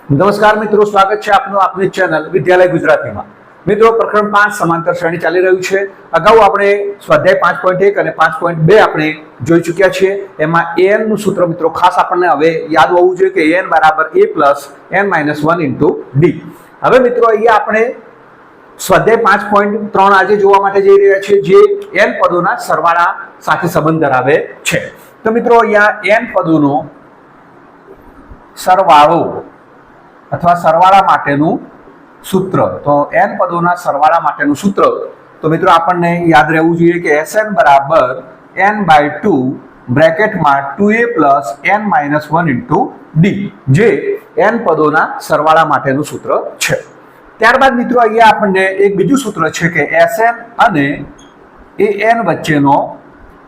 નમસ્કાર મિત્રો, સ્વાગત છે આપનું આપની ચેનલ વિદ્યાલય ગુજરાતીમાં। મિત્રો, પ્રકરણ 5 સમાંતર શ્રેણી ચાલી રહ્યું છે। અગાઉ આપણે સ્વાધ્યાય 5.1 અને 5.2 આપણે જોઈ ચૂક્યા છીએ। એમાં an નું સૂત્ર મિત્રો ખાસ આપણને હવે યાદ હોવું જોઈએ કે an બરાબર a plus n minus 1 into d। હવે મિત્રો અહીંયા આપણે સ્વાધ્યાય 5.3 આજે જોવા માટે જઈ રહ્યા છીએ, જે n પદોના સરવાળા સાથે સંબંધ ધરાવે છે। તો મિત્રો અહીંયા n પદોનો સરવાળો અથવા સરવાળા માટેનું સૂત્ર, તો n પદોના સરવાળા માટેનું સૂત્ર તો મિત્રો આપણને યાદ રહેવું જોઈએ કે Sn બરાબર n/2 બ્રેકેટમાં 2a plus n minus 1 into d, જે n પદોના સરવાળા માટેનું સૂત્ર છે। ત્યારબાદ મિત્રો અહીંયા આપણને એક બીજું સૂત્ર છે કે Sn અને an વચ્ચેનો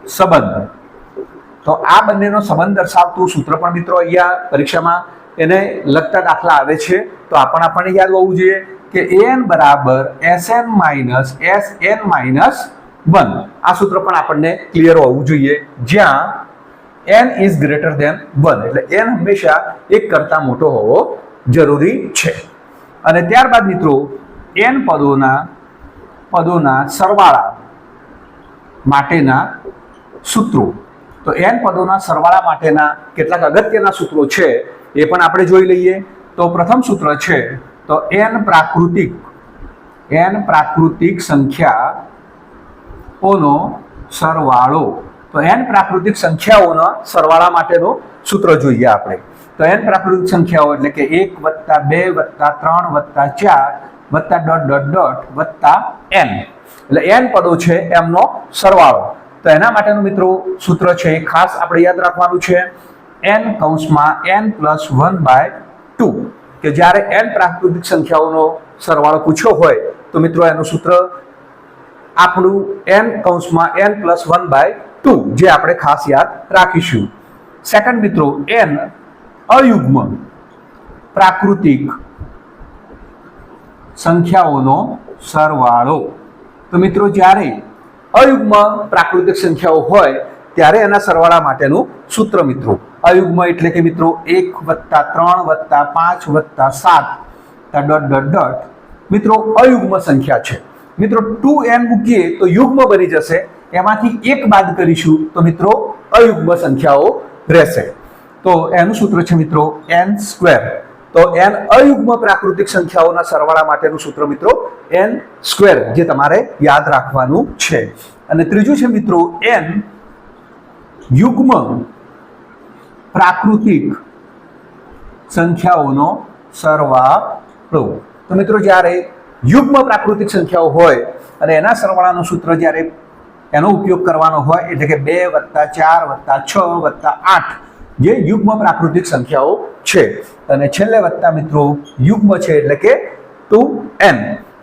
સંબંધ, તો આ બંનેનો સંબંધ દર્શાવતું સૂત્ર પણ મિત્રો અહીંયા પરીક્ષામાં એને લગતા દાખલા આવે છે, તો આપણને યાદ હોવું જોઈએ કે an બરાબર Sn માઇનસ Sn માઇનસ 1। આ સૂત્ર પણ આપણને ક્લિયર હોવું જોઈએ, જ્યાં n ઇઝ ગ્રેટર ધેન 1, એટલે n હંમેશા 1 કરતા મોટો હોવો જરૂરી છે। અને ત્યારબાદ મિત્રો n પદોના સરવાળા માટેના સૂત્રો, તો n પદોના સરવાળા માટેના કેટલાક અગત્યના સૂત્રો છે એ પણ આપણે જોઈ લઈએ। તો પ્રથમ સૂત્ર છે તો n પ્રાકૃતિક સંખ્યાઓનો સરવાળો, તો n પ્રાકૃતિક સંખ્યાઓના સરવાળા માટેનું સૂત્ર જોઈએ આપણે। તો n પ્રાકૃતિક સંખ્યાઓ એટલે કે 1 + 2 + 3 + 4 + ... n, એટલે n પદો છે એમનો સરવાળો। તો એના માટેનું મિત્રો સૂત્ર છે એ ખાસ આપણે યાદ રાખવાનું છે, n કૌંસમાં n પ્લસ 1/2, કે જ્યારે n પ્રાકૃતિક સંખ્યાઓનો સરવાળો પૂછ્યો હોય તો મિત્રો એનું સૂત્ર આપણું n કૌંસમાં n પ્લસ 1/2, જે આપણે ખાસ યાદ રાખીશું। સેકન્ડ મિત્રો n અયુગ્મ પ્રાકૃતિક સંખ્યાઓનો સરવાળો, તો મિત્રો જ્યારે અયુગ્મ પ્રાકૃતિક સંખ્યાઓ હોય ત્યારે એના સરવાળા માટેનું સૂત્ર મિત્રો અયુગ્મ એટલે કે મિત્રો 1 + 3 + 5 + 7 ... મિત્રો અયુગ્મ સંખ્યા છે। મિત્રો 2n મૂકીએ તો યુગ્મ બની જશે, એમાંથી 1 બાદ કરીશું તો મિત્રો અયુગ્મ સંખ્યાઓ રહેશે। તો એનું સૂત્ર છે મિત્રો n²। તો n અયુગ્મ પ્રાકૃતિક સંખ્યાઓના સરવાળા માટેનું સૂત્ર મિત્રો n², જે તમારે યાદ રાખવાનું છે। અને ત્રીજું છે મિત્રો n યુગ્મ પ્રાકૃતિક સંખ્યાઓનો સરવાળો, તો મિત્રો જ્યારે યુગ્મ પ્રાકૃતિક સંખ્યાઓ હોય અને એના સરવાળાનું સૂત્ર જ્યારે એનો ઉપયોગ કરવાનો હોય એટલે કે 2 + 4 + 6 + 8, જે યુગ્મ પ્રાકૃતિક સંખ્યાઓ છે, અને છેલ્લે વત્તા મિત્રો યુગ્મ છે એટલે કે 2n,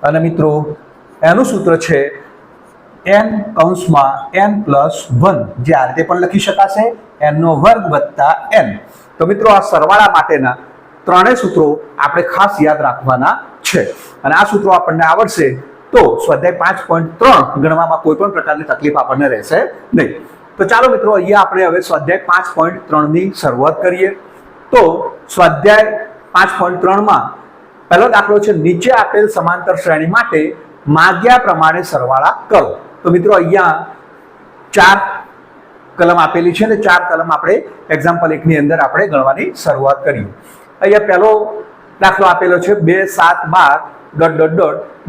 અને મિત્રો એનું સૂત્ર છે n કૌંસમાં n પ્લસ 1, જે આ રીતે પણ લખી શકાશે, n² + n। તો મિત્રો આ સરવાળા માટેના ત્રણેય સૂત્રો આપણે ખાસ યાદ રાખવાના છે, અને આ સૂત્રો આપણને આવડશે તો સ્વાધ્યાય 5.3 ગણવામાં કોઈ પણ પ્રકારની તકલીફ આપણને રહેશે નહીં। તો ચાલો મિત્રો અહીંયા આપણે હવે સ્વાધ્યાય 5.3 ની શરૂઆત કરીએ। તો સ્વાધ્યાય 5.3 પહેલો દાખલો છે, નીચે આપેલ સમાંતર શ્રેણી માટે માગ્યા પ્રમાણે સરવાળા કરો। તો મિત્રો અહીંયા 4 કલમ આપેલી છે ને 4 કલમ આપણે એક્ઝામ્પલ 1 ની અંદર આપણે ગણવાની શરૂઆત કરીએ। અહીંયા પહેલો દાખલો આપેલો છે 2 7 12 ...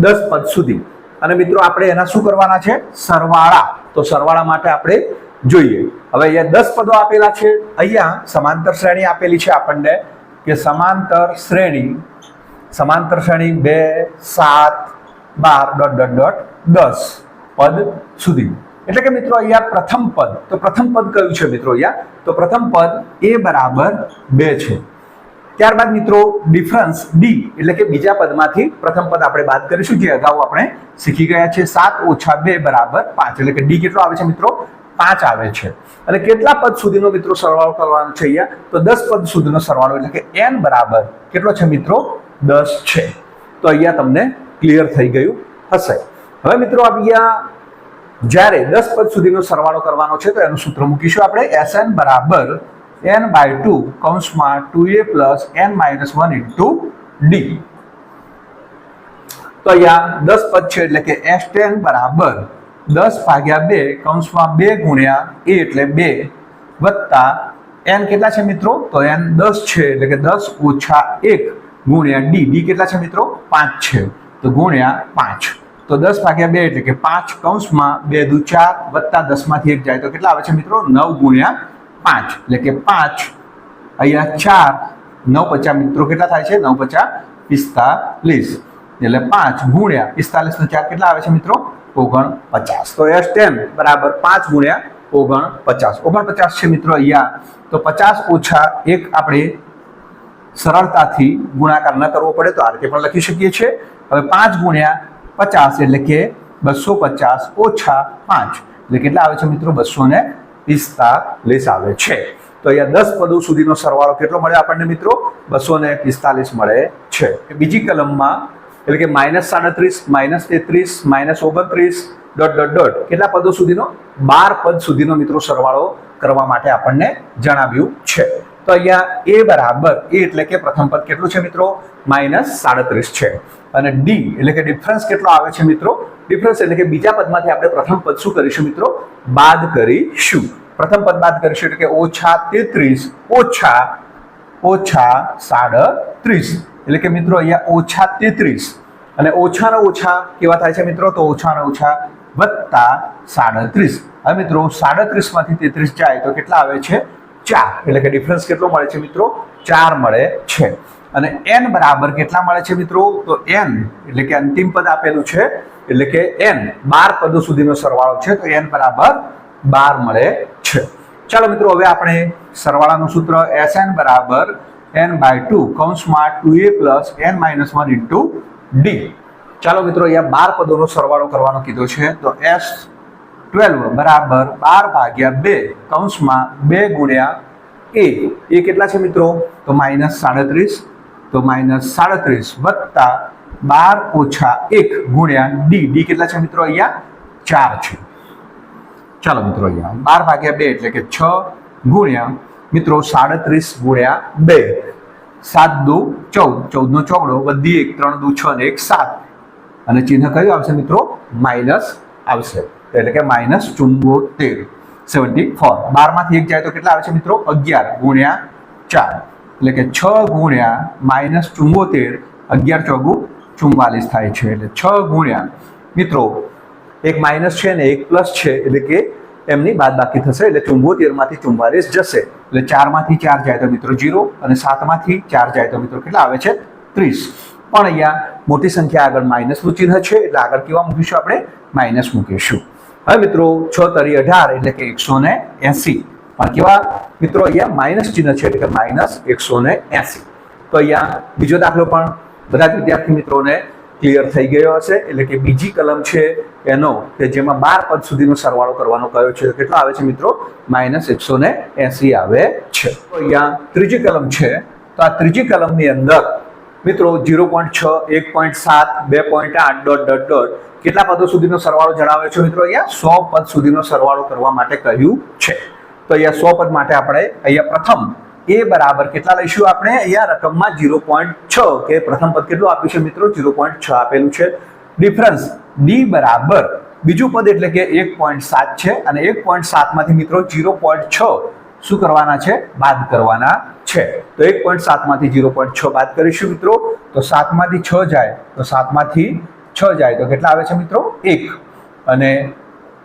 10 પદ સુધી, અને મિત્રો આપણે એના શું કરવાના છે? સરવાળા। તો સરવાળા માટે આપણે જોઈએ। હવે અહીંયા 10 પદો આપેલા છે, અહીંયા સમાંતર શ્રેણી આપેલી છે આપણને કે સમાંતર શ્રેણી 2 7 12 ... 10 પદ સુધી, એટલે કે મિત્રો અહીંયા પ્રથમ પદ, તો પ્રથમ પદ કયું છે મિત્રો? અહીંયા તો પ્રથમ પદ a બરાબર 2 છે। ત્યારબાદ મિત્રો ડિફરન્સ d, એટલે કે બીજા પદમાંથી પ્રથમ પદ આપણે બાદ કરીશું, જે અગાઉ આપણે શીખી ગયા છે। 7 - 2 = 5, એટલે કે d કેટલો આવે છે મિત્રો? 5 આવે છે। અને કેટલા પદ સુધીનો મિત્રો સરવાળો કરવાનો છે? અહીંયા તો 10 પદ સુધીનો સરવાળો, એટલે કે n બરાબર કેટલો છે મિત્રો? 10 છે। તો અહીંયા તમને ક્લિયર થઈ ગયું હશે। હવે મિત્રો અહીંયા જ્યારે 10 પદ સુધીનો સરવાળો કરવાનો છે તો એનું સૂત્ર મૂકીશું આપણે, Sn બરાબર n/2 કૌંસમાં 2a plus n-1 into D. તો અહીંયા 10 પદ છે એટલે કે s10 બરાબર 10/2 કૌંસમાં 2 ગુણ્યા a એટલે 2 વત્તા n કેટલા છે મિત્રો? તો n 10 છે એટલે કે 10 ઓછા 1 ગુણ્યા d. d કેટલા છે મિત્રો? 5 છે તો ગુણ્યા 5. તો 10/2 એટલે કે 5 કૌંસમાં 2 દુ 4 વત્તા 10 માંથી 1 જાય તો કેટલા આવે છે મિત્રો? 9 ગુણ્યા 5 એટલે કે 5 અહીંયા 4 9 50 મિત્રો કેટલા થાય છે? 9 50 45 એટલે 5 ગુણ્યા 45 નો 4 કેટલા આવે છે મિત્રો? 49. તો s10 બરાબર 5 ગુણ્યા 49. 49 છે મિત્રો અહીંયા. તો 50 ઓછા 1 આપણે સરળતાથી ગુણાકાર ન કરવો પડે તો આ રીતે પણ લખી શકીએ છીએ. હવે 5 ગુણ્યા 50 એટલે કે 250 ઓછા 5 એટલે કેટલા આવે છે મિત્રો? 245 આવે છે. તો અહીંયા 10 પદો સુધીનો સરવાળો કેટલો મળે આપણને મિત્રો? 245 મળે છે. બીજી કલમમાં એટલે કે -37 -33 -29 ... કેટલા પદો સુધીનો? 12 પદ સુધીનો મિત્રો સરવાળો કરવા માટે આપણને જણાવ્યું છે. તો અહીંયા a બરાબર a એટલે કે પ્રથમ પદ કેટલું છે મિત્રો? -37 છે. અને d એટલે કે ડિફરન્સ કેટલો આવે છે મિત્રો? ડિફરન્સ એટલે કે બીજા પદમાંથી આપણે પ્રથમ પદ શું કરીશું મિત્રો? બાદ કરીશું. પ્રથમ પદ બાદ કરીશું એટલે કે -33 ઓછા 37 એટલે કે મિત્રો અહીંયા -33 અને ઓછાના ઓછા કેવા થાય છે મિત્રો? તો ઓછાના ઓછા વત્તા 37. હવે મિત્રો 37 માંથી 33 જાય તો કેટલા આવે છે? 4. એટલે કે ડિફરન્સ કેટલો મળે છે મિત્રો? 4 મળે છે. અને n બરાબર કેટલા મળે છે મિત્રો? તો n એટલે કે અંતિમ પદ આપેલું છે એટલે કે n 12 પદો સુધીનો સરવાળો છે તો n બરાબર 12 મળે છે. ચાલો મિત્રો હવે આપણે સરવાળાનું સૂત્ર sn બરાબર n/2 કૌંસમાં 2a plus n-1 into d. ચાલો મિત્રો અહીંયા 12 પદોનો સરવાળો કરવાનો કીધો છે તો s12 બરાબર 12/2 કૌંસમાં 2 ગુણ્યા a કેટલા છે મિત્રો? તો -37 તો -37 વત્તા 12 ઓછા 1 ગુણ્યા d. d કેટલા છે મિત્રો? અહીંયા 4 છે. ચાલો મિત્રો અહીંયા 12/2 એટલે કે 6 ગુણ્યા મિત્રો 37 ગુણ્યા 2 7 દુ 14 14 નો ચોગડો વધી 1 3 દુ 6 ને 1 7 અને ચિહ્ન કયું આવશે મિત્રો? માઇનસ આવશે એટલે કે -74 74. 12 માંથી 1 જાય તો કેટલા આવે છે મિત્રો? 11 ગુણ્યા 4 એટલે કે 6 ગુણ્યા -74 11 ચોગુ 44 થાય છે. એટલે 6 ગુણ્યા મિત્રો એક માઇનસ છે ને એક પ્લસ છે એટલે કે એમની બાદબાકી થશે એટલે 74 માંથી 44 જશે એટલે 4 માંથી 4 જાય તો મિત્રો 0 અને 7 માંથી 4 જાય તો મિત્રો કેટલા આવે છે? 30. પણ અહીંયા મોટી સંખ્યા આગળ માઇનસનું ચિહ્ન છે એટલે આગળ કેવા મૂકીશું આપણે? માઇનસ મૂકીશું. હવે મિત્રો 6 તરી 18 એટલે કે 180 પણ કેવા મિત્રો? અહીંયા માઇનસ ચિહ્ન છે એટલે કે -180. તો અહીંયા બીજો દાખલો પણ બધા જ વિદ્યાર્થી મિત્રોને ક્લિયર થઈ ગયો હશે એટલે કે બીજી કલમ છે એનો કે જેમાં 12 પદ સુધીનો સરવાળો કરવાનો કયો છે કેટલો આવે છે મિત્રો? -180 આવે છે. તો અહીંયા ત્રીજી કલમ છે તો આ ત્રીજી કલમની અંદર મિત્રો 0.6 1.7 2.8 ... કેટલા પદો સુધીનો સરવાળો જણાવે છે મિત્રો? અહીંયા 100 પદ સુધીનો સરવાળો કરવા માટે કહ્યું છે. તો અહીંયા 100 પદ માટે આપણે અહીંયા પ્રથમ a બરાબર કેટલા લઈશું આપણે? અહીંયા રકમમાં 0.6 કે પ્રથમ પદ કેટલું આપ્યું છે મિત્રો? 0.6 આપેલું છે. ડિફરન્સ d બરાબર બીજું પદ એટલે કે 1.7 છે અને 1.7 માંથી મિત્રો 0.6 શું કરવાના છે? બાદ કરવાના છે. તો 1.7 માંથી 0.6 બાદ કરીશું મિત્રો તો 7 માંથી 6 જાય તો 7 માંથી 6 જાય તો કેટલા આવે છે મિત્રો? 1 અને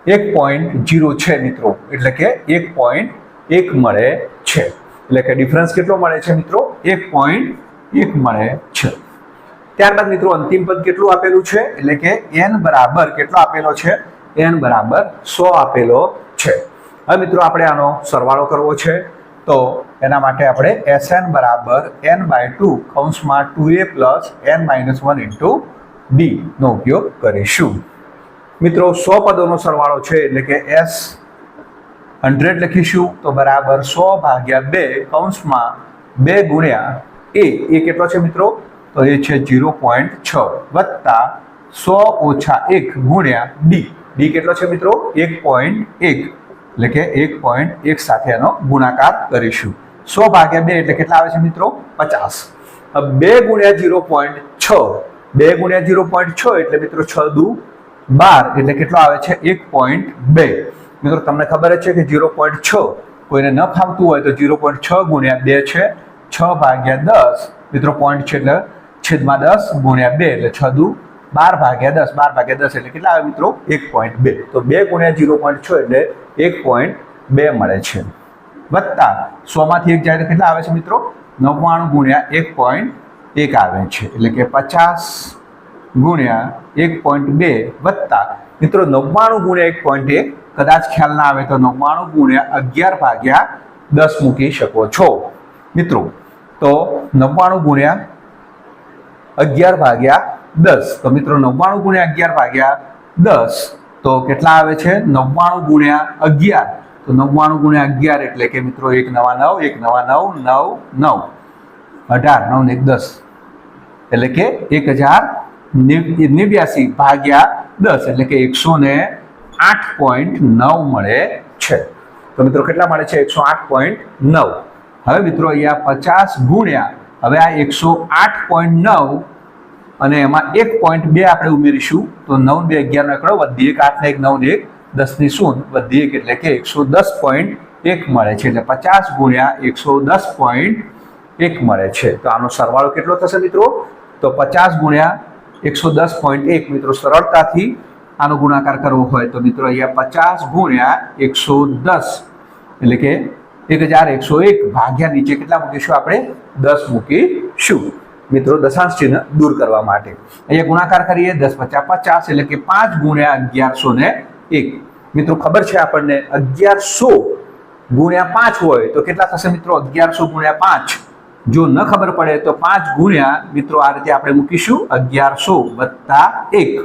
1.0 છે મિત્રો એટલે કે 1.1 મળે છે. એટલે કે ડિફરન્સ કેટલો મળે છે મિત્રો? 1.1 મળે છે. ત્યારબાદ મિત્રો અંતિમ પદ કેટલું આપેલું છે એટલે કે n બરાબર કેટલો આપેલો છે? n બરાબર 100 આપેલો છે. હવે મિત્રો આપણે આનો સરવાળો કરવો છે તો એના માટે આપણે sn બરાબર n/2 કૌંસમાં 2a plus n-1 into d નો ઉપયોગ કરીશું. મિત્રો 100 પદોનો સરવાળો છે એટલે કે s100 લખીશું તો બરાબર 100/2 કૌંસમાં 2 ગુણ્યા a કેટલો છે મિત્રો? તો એ છે 0.6 વત્તા 100 ઓછા 1 ગુણ્યા d. d કેટલો છે મિત્રો? 1.1 એટલે કે 1.1 સાથે એનો ગુણાકાર કરીશું. 100 ભાગ્યા 2 એટલે કેટલા આવે છે મિત્રો 50. હવે 2 ગુણ્યા 0.6, 2 ગુણ્યા 0.6 એટલે મિત્રો 6 દુ 12 એટલે કેટલો આવે છે 1.2. મિત્રો તમને ખબર જ છે કે 0.6 કોઈને ન ફાવતું હોય તો 0.6 ગુણ્યા 2 છે 6 ભાગ્યા 10 મિત્રો પોઈન્ટ છે એટલે છેદમાં 10 ગુણ્યા 2 એટલે 6 દુ 12 ભાગ્યા 10, 12 ભાગ્યા 10 એટલે કેટલા આવે મિત્રો 1.2. તો 2 ગુણ્યા 0.6 એટલે 1.2 મળે છે. વત્તા 100 માંથી 1 જાય તો કેટલા આવે છે મિત્રો 99 ગુણ્યા 1.1 આવે છે એટલે કે 50 ગુણ્યા 1.2 વત્તા મિત્રો 99 ગુણ્યા 1.1 કદાચ ખ્યાલ ના આવે તો 99 ગુણ્યા 11 ભાગ્યા 10 મૂકી શકો છો મિત્રો. તો 99 ગુણ્યા 11 ભાગ્યા 10, તો મિત્રો 99 ગુણ્યા 11 ભાગ્યા 10 તો કેટલા આવે છે 99 ગુણ્યા 11, તો 99 ગુણ્યા 11 એટલે કે મિત્રો 1 નવા 9, 1 નવા 9, 9 9 18, 9 ને 10 એટલે કે 1089 ભાગ્યા 10 એટલે કે 108.9 મળે છે. તો મિત્રો કેટલા મળે છે 108.9. હવે મિત્રો અહીંયા 50 ગુણ્યા હવે આ 108.9 અને એમાં 1.2 આપણે ઉમેરીશું તો 9 2 11 નો એકડો વધી 1 8 ને 1 9 ને 1 10 ની 0 વધી 1 એટલે કે 110.1 મળે છે. એટલે 50 ગુણ્યા 110.1 મળે છે. તો આનો સરવાળો કેટલો થશે મિત્રો તો 50 ગુણ્યા 110.1. મિત્રો સરળતાથી આનો ગુણાકાર કરવો હોય તો મિત્રો અહીંયા 50 ગુણ્યા 110 એટલે કે 1101 ભાગ્યા નીચે કેટલા મૂકીશું આપણે 10 મૂકીશું મિત્રો દશાંશ ચિહ્ન દૂર કરવા માટે. અહીંયા ગુણાકાર કરીએ 10 50 50 એટલે કે 5 ગુણ્યા 1101. મિત્રો ખબર છે આપણને 1100 ગુણ્યા 5 હોય તો કેટલા થશે મિત્રો 1100 ગુણ્યા 5. જો ન ખબર પડે તો 5 ગુણ્યા મિત્રો આ રીતે આપણે મૂકીશું 1100 વત્તા 1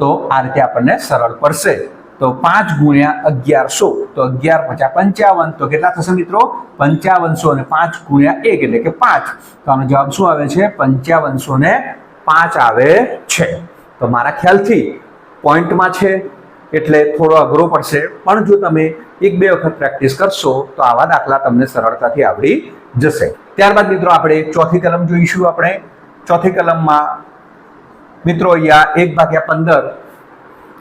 તો આ રીતે આપણને સરળ પડશે. તો 5 ગુણ્યા 1100 તો 11 50 55 તો કેટલા થશે મિત્રો 5500 અને 5 ગુણ્યા 1 એટલે કે 5. તો આનો જવાબ શું આવે છે 5500 ને 5 આવે છે. તો મારા ખ્યાલથી પોઈન્ટમાં છે એટલે થોડો અઘરો પડશે, પણ જો તમે 1-2 વખત પ્રેક્ટિસ કરશો તો આવા દાખલા તમને સરળતાથી આવડી જશે. ત્યારબાદ મિત્રો આપણે ચોથી કલમ જોઈશું. આપણે ચોથી કલમમાં મિત્રો અહીંયા 1/15,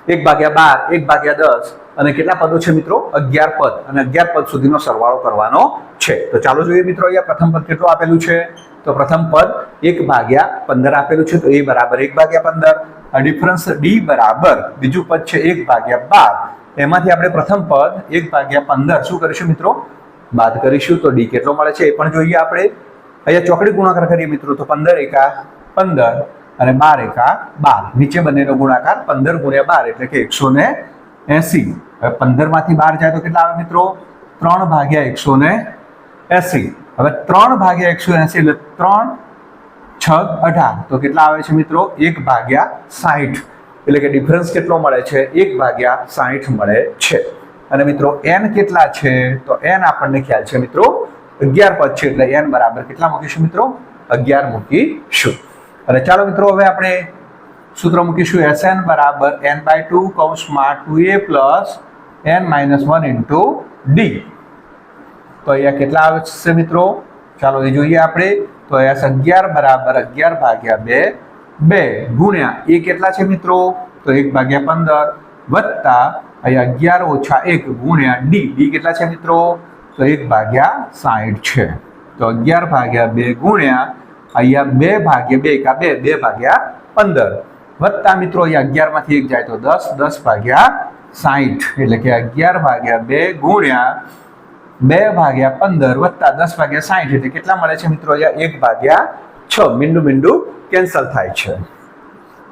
1/12, 1/10 અને કેટલા પદો છે મિત્રો 11 પદ અને 11 પદ સુધીનો સરવાળો કરવાનો છે. તો ચાલો જોઈએ મિત્રો અહીંયા પ્રથમ પદ કેટલું આપેલું છે તો પ્રથમ પદ 1/15 આપેલું છે. તો a બરાબર 1/15, ડિફરન્સ d બરાબર બીજું પદ છે 1/12. એમાંથી આપણે પ્રથમ પદ 1/15 શું કરીશું મિત્રો બાદ કરીશું. તો d કેટલો મળે છે એ પણ જોઈએ આપણે. અહીંયા ચોકડી ગુણાકાર કરીએ મિત્રો તો 15 એકા 15 અને 12 એકા 12. નીચે બંનેનો ગુણાકાર 15 ગુણ્યા 12 એટલે કે 180. હવે 15 માંથી 12 જાય તો કેટલા આવે મિત્રો 3/180. હવે 3/180 એટલે 3 6 18 તો કેટલા આવે છે મિત્રો 1/60. એટલે કે ડિફરન્સ કેટલો મળે છે 1/60 મળે છે. અને મિત્રો n કેટલા છે તો n આપણને ખ્યાલ છે મિત્રો 11 પદ છે એટલે n બરાબર કેટલા મૂકીશું મિત્રો 11 મૂકીશું. અને ચાલો મિત્રો હવે આપણે સૂત્ર મૂકીશું Sn બરાબર n/2 કૌંસમાં 2a plus n - 1 into d. તો અહીંયા કેટલા આવે છે મિત્રો ચાલો એ જોઈએ આપણે. તો અહીંયા 11 બરાબર 11/2 ગુણ્યા એ કેટલા છે મિત્રો તો 1/15 વત્તા અહીંયા 11 ઓછા 1 ગુણ્યા d. d કેટલા છે મિત્રો તો 1/60 છે. તો 11/2 ગુણ્યા અહીંયા 2/2 એકા 2 2/15 વત્તા મિત્રો અહીંયા 11 માંથી 1 જાય તો 10 10/60 એટલે કે 11/2 ગુણ્યા 2/15 વત્તા 10/60 એટલે કેટલા મળે છે મિત્રો અહીંયા 1/6. મીંડું કેન્સલ થાય છે.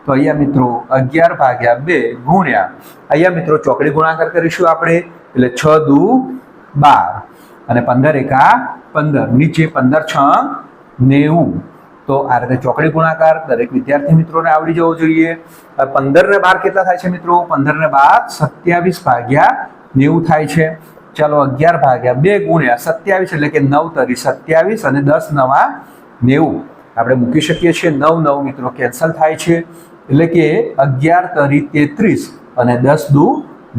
તો અહીંયા મિત્રો 11/2 ગુણ્યા અહીંયા મિત્રો ચોકડી ગુણાકાર કરીશું આપણે એટલે 6 દુ 12 અને 15 એકા 15 નીચે 15 6 90. તો આ રીતે ચોકડી ગુણાકાર દરેક વિદ્યાર્થી મિત્રોને આવડી જવો જોઈએ. 15 ને 12 કેટલા થાય છે મિત્રો 15 ને 12 27/90 થાય છે. ચાલો 11/2 ગુણ્યા 27 એટલે કે 9 તરી 27 અને 10 નવા 90 આપણે મૂકી શકીએ છીએ. 9 9 મિત્રો કેન્સલ થાય છે એટલે કે 11 તરી 33 અને 10 દુ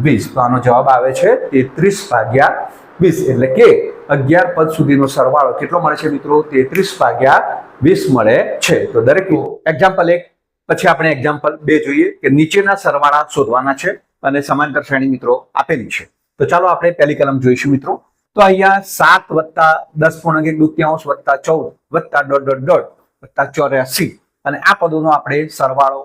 20. તો આનો જવાબ આવે છે 33/20 એટલે કે 11 પદ સુધીનો સરવાળો કેટલો મળે છે મિત્રો? 33/20 મળે છે. તો દરેક એક્ઝામ્પલ 1 પછી આપણે એક્ઝામ્પલ 2 જોઈએ કે નીચેના સરવાળા શોધવાના છે અને સમાંતર શ્રેણી મિત્રો આપેલી છે. તો ચાલો આપણે પહેલી કલમ જોઈશું મિત્રો. તો અહીંયા 7 + 10.1 વત્તા 14 વત્તા ... વત્તા 84 અને આ પદોનો આપણે સરવાળો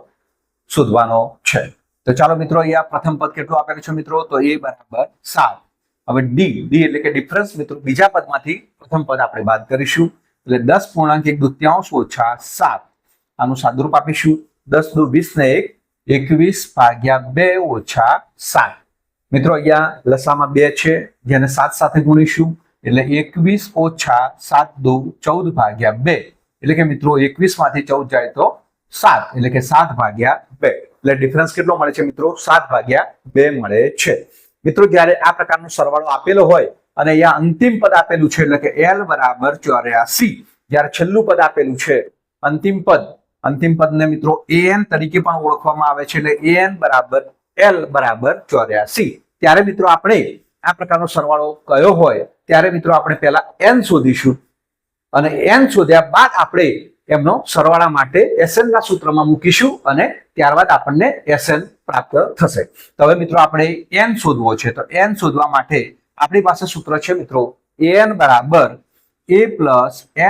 શોધવાનો છે. તો ચાલો મિત્રો, અહીંયા પ્રથમ પદ કેટલું આપેલું છે મિત્રો? તો a બરાબર 7. હવે ડી એટલે કે ડિફરન્સ મિત્રો, બીજા પદમાંથી પ્રથમ પદ આપણે બાદ કરીશું એટલે 10.1 ઓછા 7 આનું સાદુરૂપ આપીશું. 10 દુ 20 ને 1 21/2 ઓછા 7. મિત્રો અહીંયા લસામાં 2 છે જેને 7 સાથે ગુણીશું એટલે 21 ઓછા 7 દુ 14/2 એટલે કે મિત્રો 21 માંથી 14 જાય તો 7 એટલે કે 7/2 એટલે ડિફરન્સ કેટલો મળે છે મિત્રો? 7/2 મળે છે. મિત્રો જ્યારે આ પ્રકારનો સરવાળો આપેલો હોય અને અહીંયા અંતિમ પદ આપેલું છે એટલે કે L બરાબર 84, જ્યારે છેલ્લું પદ આપેલું છે અંતિમ પદને મિત્રો an તરીકે પણ ઓળખવામાં આવે છે એટલે an બરાબર L બરાબર 84, ત્યારે મિત્રો આપણે આ પ્રકારનો સરવાળો કયો હોય ત્યારે મિત્રો આપણે પહેલા n શોધીશું અને n શોધ્યા બાદ આપણે એમનો સરવાળા માટે SN ના સૂત્રમાં મૂકીશું અને ત્યારબાદ આપણને SN પ્રાપ્ત થશે. તો હવે મિત્રો આપણે n શોધવો છે. તો n શોધવા માટે આપણી પાસે સૂત્ર છે મિત્રો an બરાબર a +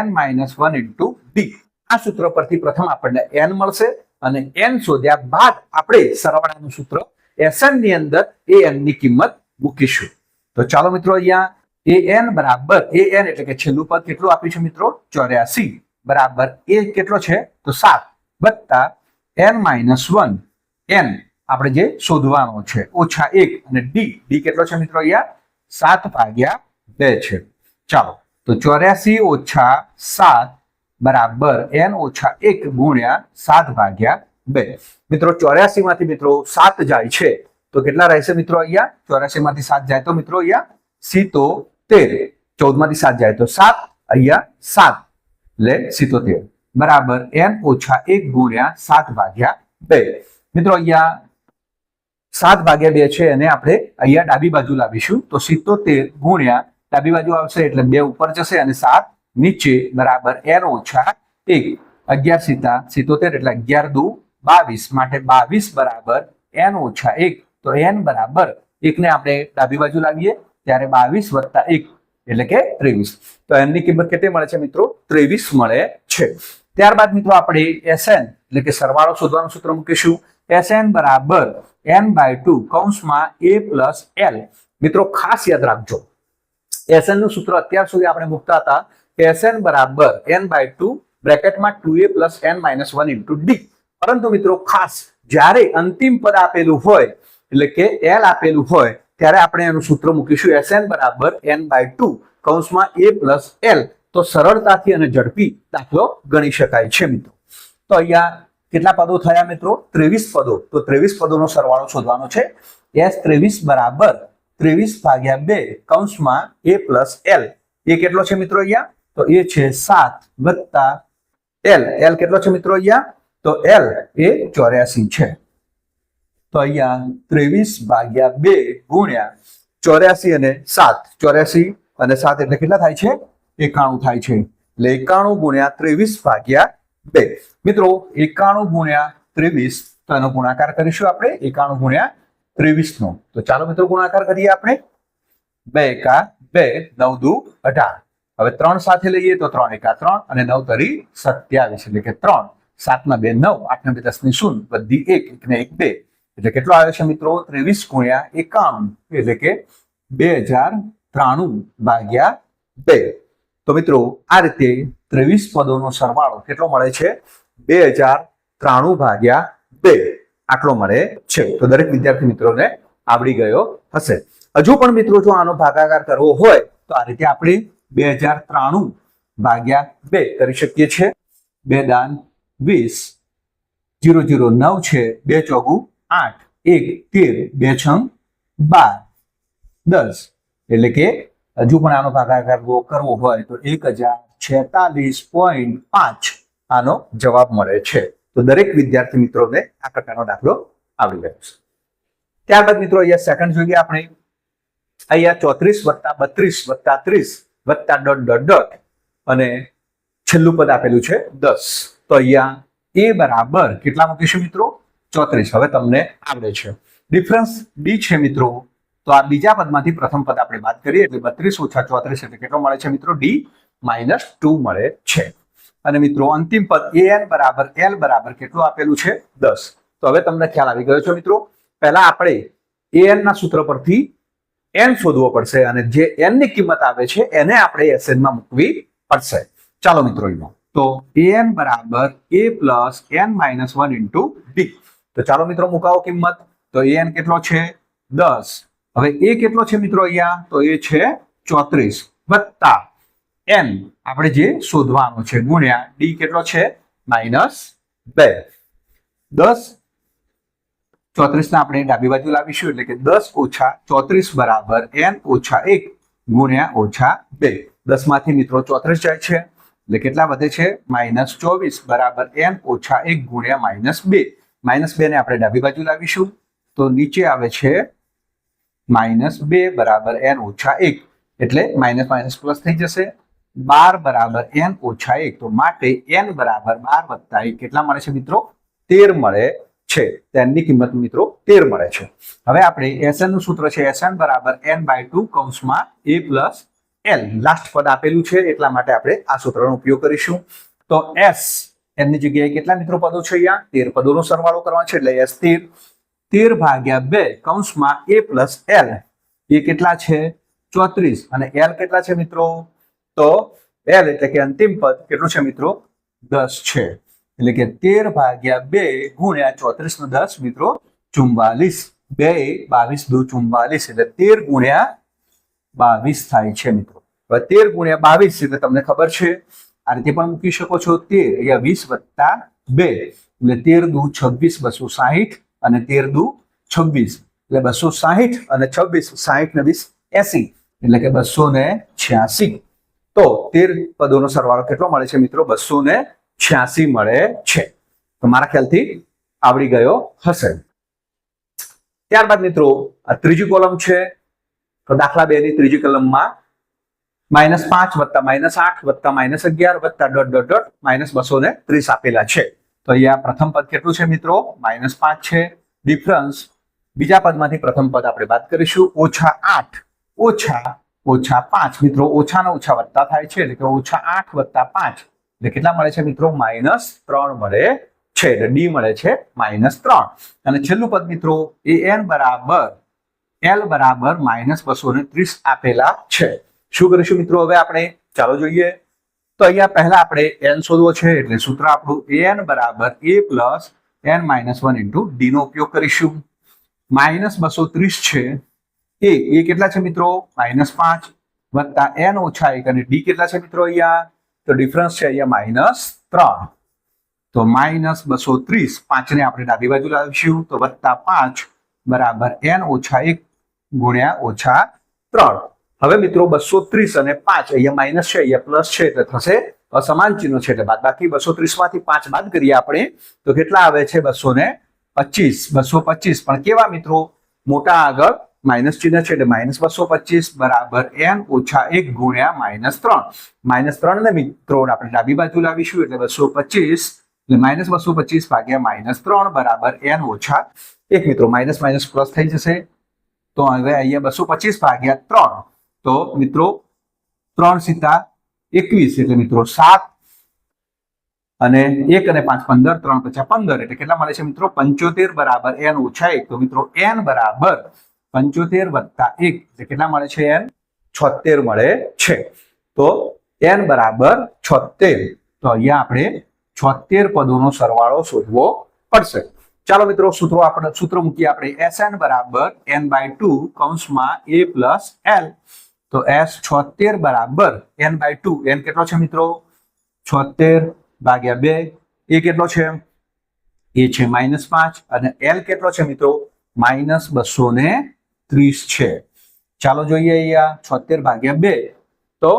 n - 1 * d. આ સૂત્ર પરથી પ્રથમ આપણને n મળશે અને n શોધ્યા બાદ આપણે સરવાળાનું સૂત્ર SN ની અંદર an ની કિંમત મૂકીશું. તો ચાલો મિત્રો, અહીંયા an બરાબર an એટલે કે છેલ્લું પદ કેટલું આપ્યું છે મિત્રો? 84 બરાબર a કેટલો છે? તો 7 વત્તા n - 1 n આપણે જે શોધવાનો છે ઓછા 1 અને d કેટલો છે મિત્રો? અહીંયા 7/2 છે. ચાલો, તો 84 ઓછા 7 બરાબર n ઓછા 1 ગુણ્યા 7/2. મિત્રો 84 માંથી મિત્રો 7 જાય છે તો કેટલા રહેશે મિત્રો? અહીંયા 84 માંથી 7 જાય તો મિત્રો અહીંયા 77. 14 માંથી 7 જાય તો 7, અહીંયા 7 એટલે 77 બરાબર n ઓછા 1 ગુણ્યા 7/2. મિત્રો અહીંયા 7/2 છે અને આપણે અહીંયા ડાબી બાજુ લાવીશું તો 77 ગુણ્યા ડાબી બાજુ આવશે એટલે 2 ઉપર જશે અને 7 નીચે બરાબર n ઓછા 1. 11 * 77 એટલે 11 દુ 22 માટે 22 બરાબર n ઓછા 1. તો n બરાબર 1 ને આપણે ડાબી બાજુ લાવીએ ત્યારે 22 + 1 એટલે કે 23. તો n ની કિંમત કેટલી મળે છે મિત્રો? 23 મળે છે. ત્યારબાદ મિત્રો આપણે SN એટલે કે સરવાળો શોધવાનું સૂત્ર મૂકીશું. SN બરાબર n/2 કૌંસમાં a + l. મિત્રો ખાસ યાદ રાખજો, SN નું સૂત્ર અત્યાર સુધી આપણે મૂકતા હતા કે SN બરાબર n/2 બ્રેકેટમાં 2a + n - 1 * d. પરંતુ મિત્રો ખાસ જ્યારે અંતિમ પદ આપેલું હોય એટલે કે l આપેલું હોય ત્યારે આપણે એનું સૂત્ર મૂકીશું SN બરાબર n/2 કૌંસમાં a + l. તો સરળતાથી અને ઝડપી દાખલો ગણી શકાય છે મિત્રો. તો અહીંયા કેટલા પદો થયા મિત્રો? 23 પદો. તો 23 પદોનો સરવાળો શોધવાનો છે. S23 બરાબર 23/2 કૌંસમાં a + l. એ કેટલો છે મિત્રો? અહીંયા તો એ છે 7 વત્તા l કેટલો છે મિત્રો? અહીંયા તો l એ 84 છે. તો અહીંયા 23/2 ગુણ્યા 84 અને 7. 84 અને 7 એટલે કેટલા થાય છે? 91 થાય છે. એટલે 91 ગુણ્યા 23/2. મિત્રો 91 ગુણ્યા 23 તો એનો ગુણાકાર કરીશું આપણે 91 ગુણ્યા 23 નો. તો ચાલો મિત્રો ગુણાકાર કરીએ આપણે. 2 × 2 9 દુ 18. હવે 3 સાથે લઈએ તો 3 × 3 અને 9 તરી 27 એટલે કે 3. 7 ના 2 9, 8 ના 2 10 ની 0 વધી 1, 1 ને 1 2 એટલે કેટલો આવ્યો છે મિત્રો? 23 ગુણ્યા 91 એટલે કે 2093/2. તો મિત્રો આ રીતે 23 પદોનો સરવાળો કેટલો મળે છે? 2093/2 આટલો મળે છે. તો દરેક વિદ્યાર્થી મિત્રોને આવડી ગયો હશે. હજુ પણ મિત્રો જો આનો ભાગાકાર કરવો હોય તો આ રીતે આપણે 2093/2 કરી શકીએ છીએ. 2 દાન 20, 0 0 9 છે, 2 ચોગુ 8, 1 13, 2 છંગ 12, 10 એટલે કે હજુ પણ આનો ભાગાકાર કરવો હોય તો 1046.5 આનો જવાબ મળે છે. તો દરેક વિદ્યાર્થી મિત્રોને આ પ્રકારનો દાખલો આવડી ગયો છે. ત્યારબાદ મિત્રો અહીંયા સેકન્ડ જોઈએ આપણે. અહીંયા 34 + 32 + 30 વત્તા ડોટ ડોટ ડોટ અને છેલ્લું પદ આપેલું છે 10. તો અહીંયા એ બરાબર કેટલા મૂકીશું મિત્રો? 34. હવે તમને આવડે છે. ડિફરન્સ ડી છે મિત્રો. તો આ બીજા પદમાંથી પ્રથમ પદ આપણે બાદ કરીએ એટલે 32 ઓછા 34 એટલે કેટલો મળે છે મિત્રો? ડી -2 મળે છે. અને મિત્રો અંતિમ પદ an બરાબર l બરાબર કેટલું આપેલું છે? 10. તો હવે તમને ખ્યાલ આવી ગયો છે મિત્રો. પહેલા આપણે an ના સૂત્ર પરથી n શોધવો પડશે અને જે n ની કિંમત આવે છે એને આપણે sn માં મૂકવી પડશે. ચાલો મિત્રો તો an બરાબર a plus n minus 1 into d. તો ચાલો મિત્રો મુકાવો કિંમત. તો an કેટલો છે? 10. હવે a કેટલો છે મિત્રો અહીંયા? તો એ છે 34 વત્તા n આપણે જે શોધવાનો છે ગુણ્યા d કેટલો છે? -2. 10 34 ને આપણે ડાબી બાજુ લાવીશું એટલે કે 10 ઓછા 34 બરાબર n ઓછા 1 ગુણ્યા ઓછા 2. 10 માંથી મિત્રો 34 જાય છે એટલે કેટલા વધે છે? -24 બરાબર n ઓછા 1 ગુણ્યા -2. -2 ને આપણે ડાબી બાજુ લાવીશું તો નીચે આવે છે -2 બરાબર n ઓછા 1 એટલે માઇનસ માઇનસ પ્લસ થઈ જશે. 12 બરાબર n ઓછા 1. તો માટે n બરાબર 12 વત્તા 1 કેટલા મળે છે મિત્રો? 13 મળે છે. તેની કિંમત મિત્રો 13 મળે છે. હવે આપણે SN નું સૂત્ર છે SN બરાબર n/2 કૌંસમાં a પ્લસ l. લાસ્ટ પદ આપેલું છે એટલા માટે આપણે આ સૂત્રનો ઉપયોગ કરીશું. તો s n ની જગ્યાએ કેટલા મિત્રો પદો છે? અહીંયા 13 પદોનો સરવાળો કરવાનો છે એટલે s 13 ભાગ્યા 2 કૌંસમાં a પ્લસ l. એ કેટલા છે? 34 અને l કેટલા છે મિત્રો? તો l એટલે કે અંતિમ પદ કેટલું છે મિત્રો? 10 છે. એટલે કે 13 ભાગ્યા 2 ગુણ્યા 34 નો 10 મિત્રો 44. 2 22 દુ 44 એટલે 13 ગુણ્યા 22 થાય છે મિત્રો. હવે 13 ગુણ્યા 22 એટલે તમને ખબર છે આ રીતે પણ મૂકી શકો છો. 13 અહીંયા 20 વત્તા 2 એટલે 13 દુ 26 260 અને 13 દુ 26 એટલે 260 અને 26 60 ને 20 80 એટલે કે 286. તો 13 પદોનો સરવાળો કેટલો મળે છે મિત્રો? 286 મળે છે. તો મારા ખ્યાલથી આવડી ગયો હશે. ત્યારબાદ મિત્રો આ ત્રીજી કોલમ છે. તો દાખલા 2 ની ત્રીજી કોલમમાં -5 વત્તા -8 વત્તા -11 વત્તા ડોટ ડોટ ડોટ -230 આપેલા છે. તો અહીંયા પ્રથમ પદ કેટલું છે મિત્રો? -5 છે. ડિફરન્સ બીજા પદમાંથી પ્રથમ પદ આપણે બાદ કરીશું. -8 ઓછા 5 મિત્રો ઓછાના ઓછા વત્તા થાય છે એટલે કે -8 વત્તા 5 એટલે કેટલા મળે છે મિત્રો? -3 મળે છે. એટલે ડી મળે છે -3. અને છેલ્લું પદ મિત્રો an બરાબર l બરાબર -230 આપેલા છે. શું કરીશું મિત્રો હવે આપણે? ચાલો જોઈએ. તો અહીંયા પહેલા આપણે n શોધવો છે એટલે સૂત્ર આપણું an બરાબર a plus n minus 1 into d નો ઉપયોગ કરીશું. -230 છે. એ કેટલા છે મિત્રો? -5 વત્તા n ઓછા 1 અને d કેટલા છે મિત્રો અહીંયા? તો ડિફરન્સ છે અહીંયા -3. તો -230 5 ને આપણે ડાબી બાજુ લાવીશું તો વત્તા 5 બરાબર n ઓછા 1 ગુણ્યા ઓછા 3. હવે મિત્રો 230 અને 5 અહીંયા માઇનસ છે અહીંયા પ્લસ છે એટલે થશે અસમાન ચિહ્નો છે એટલે બાદબાકી 230 માંથી 5 બાદ કરીએ આપણે તો કેટલા આવે છે? 225 પણ કેવા મિત્રો? મોટા આગળ માઇનસ ચિહ્ન છે એટલે -225 બરાબર n ઓછા 1 ગુણ્યા -3 ને મિત્રો આપણે ડાબી બાજુ લાવીશું એટલે 225 એટલે -225 ભાગ્યા -3 બરાબર n ઓછા 1 મિત્રો માઇનસ માઇનસ પ્લસ થઈ જશે. તો હવે અહીંયા 225 ભાગ્યા 3 તો મિત્રો 3 સીતા 21 એટલે મિત્રો 7 અને 1 અને 5 15 3 50 15 એટલે કેટલા મળે છે મિત્રો? 75 બરાબર n ઓછા 1. તો મિત્રો n બરાબર 75 વત્તા 1 એટલે કેટલા મળે છે? n 76 મળે છે. તો n બરાબર 76. તો અહીંયા આપણે 76 પદોનો સરવાળો શોધવો પડશે. ચાલો મિત્રો સૂત્ર મૂકીએ આપણે. SN બરાબર n/2 કૌંસમાં a પ્લસ l. તો s 76 બરાબર n/2. n કેટલો છે મિત્રો? 76 ભાગ્યા 2. એ કેટલો છે? એ છે -5 અને l કેટલો છે મિત્રો? -230 છે. ચાલો જોઈએ અહીંયા 76 ભાગ્યા 2 તો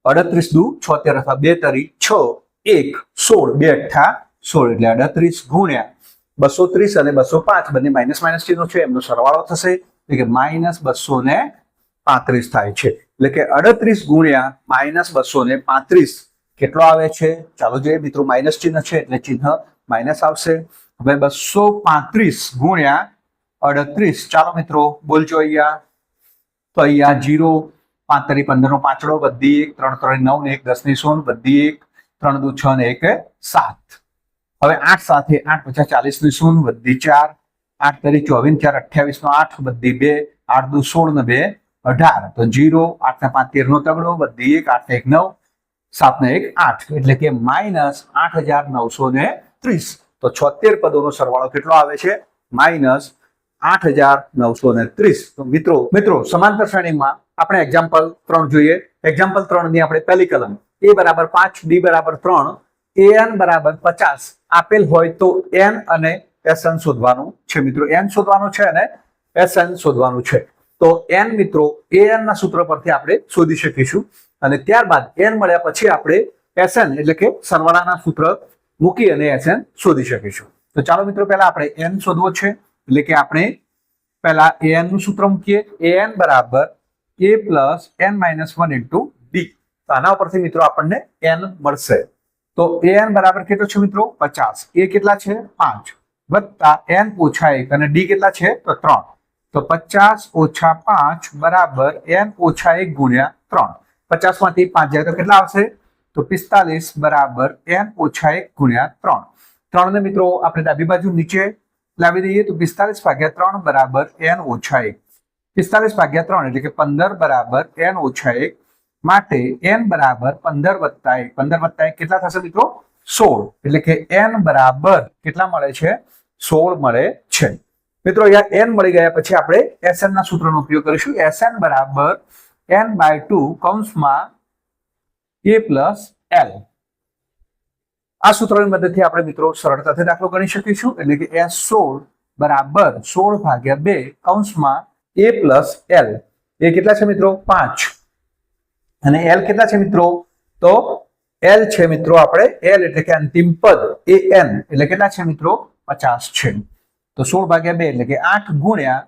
38 દુ 76 અથવા 2 તરી 6 1 16 2 અઠ્ઠા 16 એટલે 38 ગુણ્યા 230 અને 205 બંને માઇનસ માઇનસ ચિહ્નો છે એમનો સરવાળો થશે એટલે કે -235 35 થાય છે એટલે કે 38 ગુણ્યા -235 કેટલો આવે છે ચાલો જોઈએ મિત્રો માઇનસ ચિહ્ન છે એટલે ચિહ્ન માઇનસ આવશે હવે 235 ગુણ્યા 38 ચાલો મિત્રો બોલજો અહીંયા તો અહીંયા 0 5 તરી 15 નો પાંચડો વધી 1 3 3 9 ને 1 10 ની 0 વધી 1 3 2 6 ને 1 7 હવે 8 સાથે 8 50 40 ની 0 વધી 4 8 તરી 24 4 28 નો 8 વધી 2 8 2 16 ને 2 18 તો 0 8 ને 5 13 નો તગડો વધી 1 8 ને 1 9 7 ને 1 8 એટલે કે -8930 તો 76 પદોનો સરવાળો કેટલો આવે છે -8930 તો મિત્રો સમાંતર શ્રેણીમાં આપણે એક્ઝામ્પલ 3 જોઈએ એક્ઝામ્પલ 3 ની આપણે પહેલી કલમ a = 5 d = 3 an = 50 આપેલ હોય તો n અને sn શોધવાનું છે મિત્રો n શોધવાનું છે અને sn શોધવાનું છે તો n મિત્રો an ના સૂત્ર પરથી આપણે શોધી શકીશું અને ત્યારબાદ n મળ્યા પછી આપણે sn એટલે કે સરવાળાના સૂત્ર મૂકી અને sn શોધી શકીશું તો ચાલો મિત્રો પહેલા આપણે n શોધવો છે એટલે કે આપણે પહેલા an નું સૂત્ર મૂકીએ an = a + n - 1 * d તો આના ઉપરથી મિત્રો આપણને n મળશે તો an બરાબર કેટલો છે મિત્રો 50 a કેટલા છે 5 વત્તા n - 1 અને d કેટલા છે તો 3 તો 50 - 5 બરાબર n - 1 ગુણ્યા 3 50 માંથી 5 જાય તો કેટલા આવશે તો 45 બરાબર n - 1 ગુણ્યા 3 3 ને મિત્રો આપણે ડાબી બાજુ નીચે લાવી દઈએ તો 45 ભાગ્યા 3 બરાબર n - 1 45 ભાગ્યા 3 એટલે કે 15 બરાબર n - 1 માટે n બરાબર 15 વત્તા 1 15 વત્તા 1 કેટલા થશે મિત્રો 16 એટલે કે n બરાબર કેટલા મળે છે 16 મળે છે મિત્રો અહીંયા n મળી ગયા પછી આપણે sn ના સૂત્રનો ઉપયોગ કરીશું sn બરાબર n/2 કૌંસમાં a + l આ સૂત્રની મદદથી આપણે મિત્રો સરળતાથી દાખલો ગણી શકીશું એટલે કે s16 બરાબર 16 ભાગ્યા 2 કૌંસમાં a + l એ કેટલા છે મિત્રો 5 અને l કેટલા છે મિત્રો તો l છે મિત્રો આપણે l એટલે કે અંતિમ પદ an એટલે કેટલા છે મિત્રો 50 છે તો 16 ભાગ્યા 2 એટલે કે 8 ગુણ્યા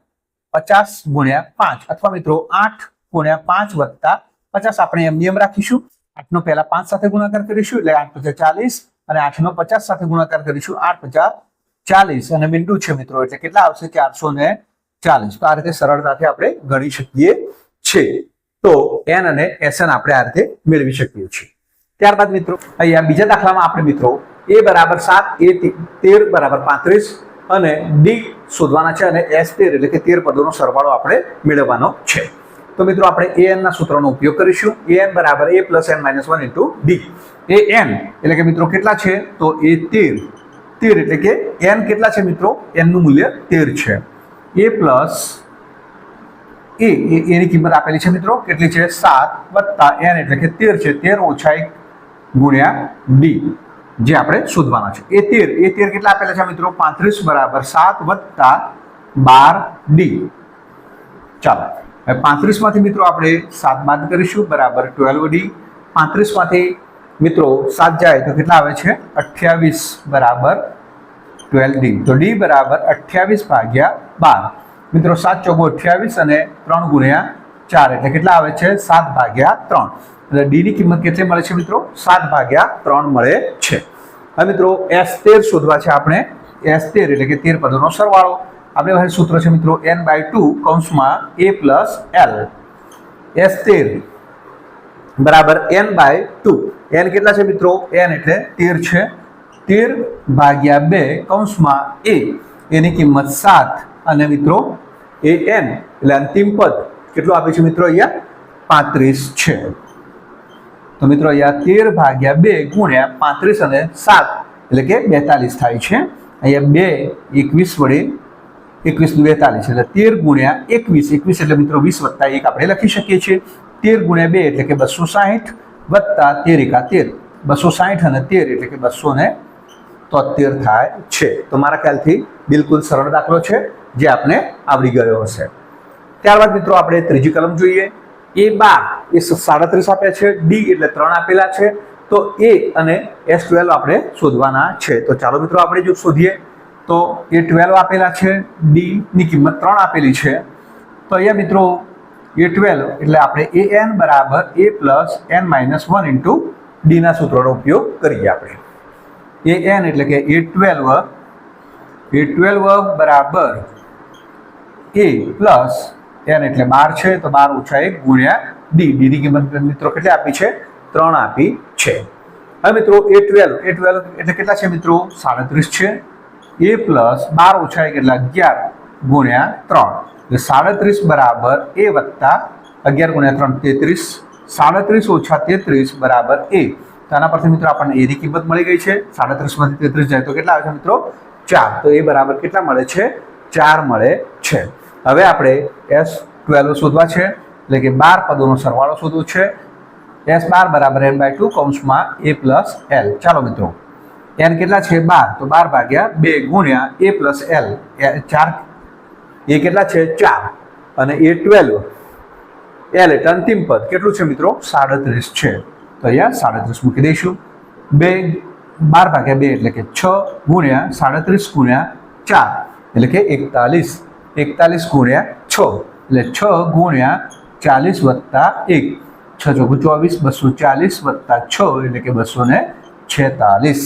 50 ગુણ્યા 5 અથવા મિત્રો 8 ગુણ્યા 5 વત્તા 50 આપણે એમ નિયમ રાખીશું 8 નો પહેલા 5 સાથે ગુણાકાર કરીશું એટલે 8 × 40 અને 8 નો 50 સાથે ગુણાકાર કરીશું 8 × 40 અને બિંદુ છે મિત્રો એટલે કેટલા આવશે 440 તો આ રીતે સરળતાથી આપણે ગણી શકીએ છીએ તો n અને sn આપણે આ રીતે મેળવી શકીએ છીએ ત્યારબાદ મિત્રો અહીંયા બીજા દાખલામાં આપણે મિત્રો a = 7 a 13 = 35 અને d શોધવાના છે અને s13 એટલે કે 13 પદોનો સરવાળો આપણે મેળવવાનો છે તો મિત્રો આપણે an ના સૂત્રનો ઉપયોગ કરીશું an = a + n - 1 * d an એટલે કે મિત્રો કેટલા છે તો a 13 એટલે કે n કેટલા છે મિત્રો n નું મૂલ્ય 13 છે a + એની કિંમત આપેલી છે મિત્રો કેટલી છે 7 વત્તા n એટલે કે 13 છે 13 - 1 ગુણ્યા d જે આપણે શોધવાના છે એ 13 કેટલા આપેલા છે મિત્રો 35 બરાબર 7 વત્તા 12d ચાલો હવે 35 માંથી મિત્રો આપણે 7 બાદ કરીશું બરાબર 12d 35 માંથી મિત્રો 7 જાય તો કેટલા આવે છે 28 બરાબર 12d તો d બરાબર 28 ભાગ્યા 12 મિત્રો 7 × 4 = 28 અને 3 ગુણ્યા 4 એટલે કેટલા આવે છે 7 ભાગ્યા 3 એટલે d ની કિંમત કેટલી મળે છે મિત્રો 7 ભાગ્યા 3 મળે છે હવે મિત્રો s13 શોધવા છે આપણે s13 એટલે કે 13 પદોનો સરવાળો આપણે હવે સૂત્ર છે મિત્રો n/2 કૌંસમાં a + l s13 બરાબર n/2 n કેટલા છે મિત્રો n એટલે 13 છે 13 ભાગ્યા 2 કૌંસમાં a એની કિંમત 7 અને મિત્રો an એટલે અંતિમ પદ કેટલું આપે છે મિત્રો અહીંયા 35 છે તો મિત્રો અહીંયા 13 ભાગ્યા 2 ગુણ્યા 35 અને 7 એટલે કે 42 થાય છે અહીંયા 2 21 વડે 21 નું 42 એટલે 13 ગુણ્યા 21 એટલે મિત્રો 20 વત્તા 1 આપણે લખી શકીએ છીએ 13 ગુણ્યા 2 એટલે કે 260 વત્તા 13 × 13 260 અને 13 એટલે કે 273 થાય છે તો મારા ખ્યાલથી બિલકુલ સરળ દાખલો છે જે આપણે આવડી ગયો હશે ત્યારબાદ મિત્રો આપણે ત્રીજી કલમ જોઈએ a12 એ 37 આપ્યા છે d એટલે 3 આપેલા છે તો a અને s12 આપણે શોધવાના છે તો ચાલો મિત્રો આપણે જો શોધીએ તો a12 આપેલા છે d ની કિંમત 3 આપેલી છે તો અહીંયા મિત્રો A12 એટલે આપણે an બરાબર a plus n minus 1 into D ના સૂત્રનો ઉપયોગ કરીએ આપણે. an એટલે કે A12 બરાબર a પ્લસ n એટલે 12 છે તો 12 ઓછા 1 ગુણ્યા ડી. ડીની કિંમત મિત્રો કેટલી આપી છે? 3 આપી છે. હવે મિત્રો A12 એટલે કેટલા છે મિત્રો? 37 છે. a પ્લસ 12 ઓછા 1 એટલે 11 ગુણ્યા 3 એટલે 37 બરાબર a વત્તા 11 ગુણ્યા 3 33. 37 ઓછા 33 બરાબર a. તો આના પરથી મિત્રો આપણને a ની કિંમત મળી ગઈ છે. 37 માંથી 33 જાય તો કેટલા આવે છે મિત્રો? 4. તો a બરાબર કેટલા મળે છે? 4 મળે છે. હવે આપણે S12 શોધવા છે એટલે કે 12 પદોનો સરવાળો શોધવો છે. S12 બરાબર n/2 કૌંસમાં a પ્લસ l. ચાલો મિત્રો n કેટલા છે? 12. તો 12 ભાગ્યા 2 ગુણ્યા a પ્લસ l. 4 એ કેટલા છે? 4. અને A12 l એટલે અંતિમ પદ કેટલું છે મિત્રો? 37 છે. તો અહીંયા 37 મૂકી દઈશું. 12 ભાગ્યા 2 એટલે કે 6 ગુણ્યા 37 ગુણ્યા 4 એટલે કે 41. 41 ગુણ્યા 6 એટલે 6 ગુણ્યા 40 વત્તા 1. 6 ચોકુ 24, 240 વત્તા 6 એટલે કે 246.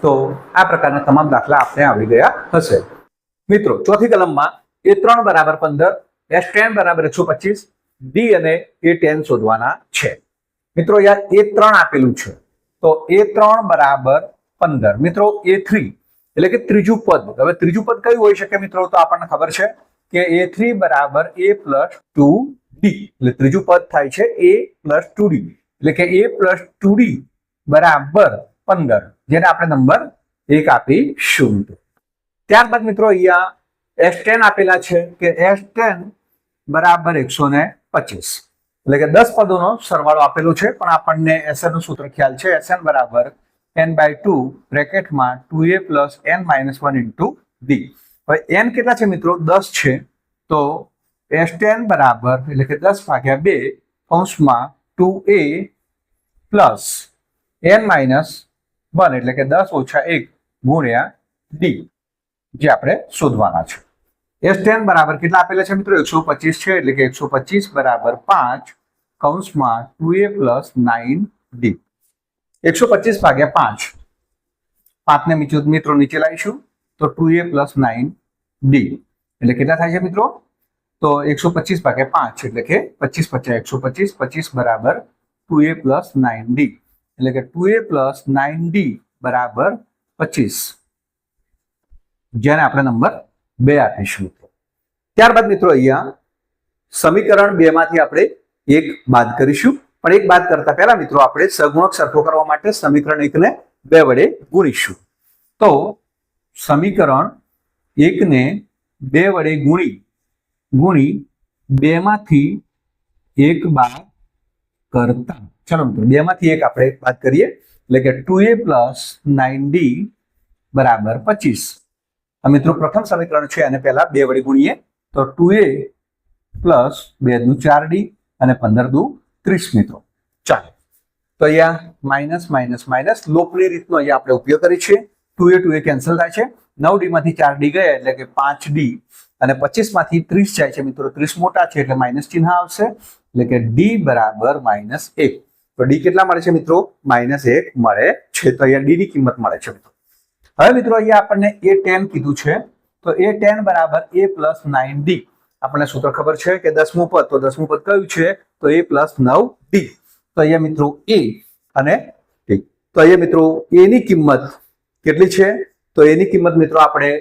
તો આ પ્રકારના તમામ દાખલા આપણે આવડી ગયા હશે. મિત્રો ચોથી કલમમાં A3 બરાબર 15, S10 બરાબર 125, D અને A10 શોધવાના છે. મિત્રો અહીંયા A3 આપેલું છે તો A3 બરાબર 15. મિત્રો A3 એટલે કે ત્રીજું પદ. હવે ત્રીજું પદ કયું હોઈ શકે મિત્રો? તો આપણને ખબર છે કે A3 બરાબર a પ્લસ 2d. એટલે ત્રીજું પદ થાય છે a પ્લસ 2d એટલે કે a પ્લસ 2d બરાબર 15, જેને આપણે નંબર 1 આપીશું. ત્યારબાદ મિત્રો અહીંયા S10 આપેલા છે કે S10 બરાબર 125 એટલે કે 10 પદોનો સરવાળો આપેલો છે, પણ આપણને SN નું સૂત્ર ખ્યાલ છે. SN બરાબર n/2 બ્રેકેટમાં 2a plus n minus 1 into d. હવે n કેટલા છે મિત્રો? 10 છે. તો S10 બરાબર એટલે કે 10 ભાગ્યા 2 કૌંસમાં 2a પ્લસ n માઇનસ 1 એટલે કે 10 ઓછા 1 ગુણ્યા d, જે આપણે શોધવાના છે. S10 બરાબર કેટલા આપેલા છે મિત્રો? 125 છે એટલે કે 125 બરાબર 5 કૌંસમાં 2a પ્લસ 9d. 125 ભાગ્યા 5, 5 ને મિત્રો નીચે લાવીશું તો 2a પ્લસ 9d એટલે કેટલા થાય છે મિત્રો? તો 125 ભાગ્યા 5 એટલે કે 25 50 125, 25 બરાબર 2a પ્લસ 9d એટલે કે 2a પ્લસ 9d બરાબર 25, જેને આપણે નંબર 2 આપીશું. ત્યારબાદ મિત્રો અહીંયા સમીકરણ 2 માંથી આપણે 1 બાદ કરીશું, પણ 1 બાદ કરતા પહેલા મિત્રો આપણે સહગુણક સરખો કરવા માટે સમીકરણ 1 ને 2 વડે ગુણીશું. તો સમીકરણ 1 ને 2 વડે ગુણી 2 માંથી 1 બાદ કરતા, ચલો મિત્રો 2 માંથી 1 આપણે બાદ કરીએ એટલે કે 2a પ્લસ 9d બરાબર 25. મિત્રો પ્રથમ સમીકરણ છે અને પહેલા 2 વડે ગુણીએ તો 2a પ્લસ 2 દુ 4d અને 15 દુ 30 મિત્રો. ચાલો તો અહીંયા માઇનસ માઇનસ માઇનસ લોપની રીતનો અહીંયા આપણે ઉપયોગ કરીએ છીએ. 2a કેન્સલ થાય છે. 9d માંથી 4d ગયા એટલે કે 5d અને 25 માંથી 30 જાય છે મિત્રો. 30 મોટા છે એટલે માઇનસ ચિહ્ન આવશે એટલે કે d બરાબર -1. તો d કેટલા મળે છે મિત્રો? -1 મળે છે. તો અહીંયા d ની કિંમત મળે છે મિત્રો. હવે મિત્રો અહીંયા આપણને A10 કીધું છે તો A10 બરાબર a પ્લસ 9d. આપણને સૂત્ર ખબર છે કે 10મું પદ, તો 10મું પદ કયું છે? તો a પ્લસ 9d. તો અહીંયા મિત્રો a અને d. તો અહીંયા મિત્રો a ની કિંમત કેટલી છે? તો a ની કિંમત મિત્રો આપણે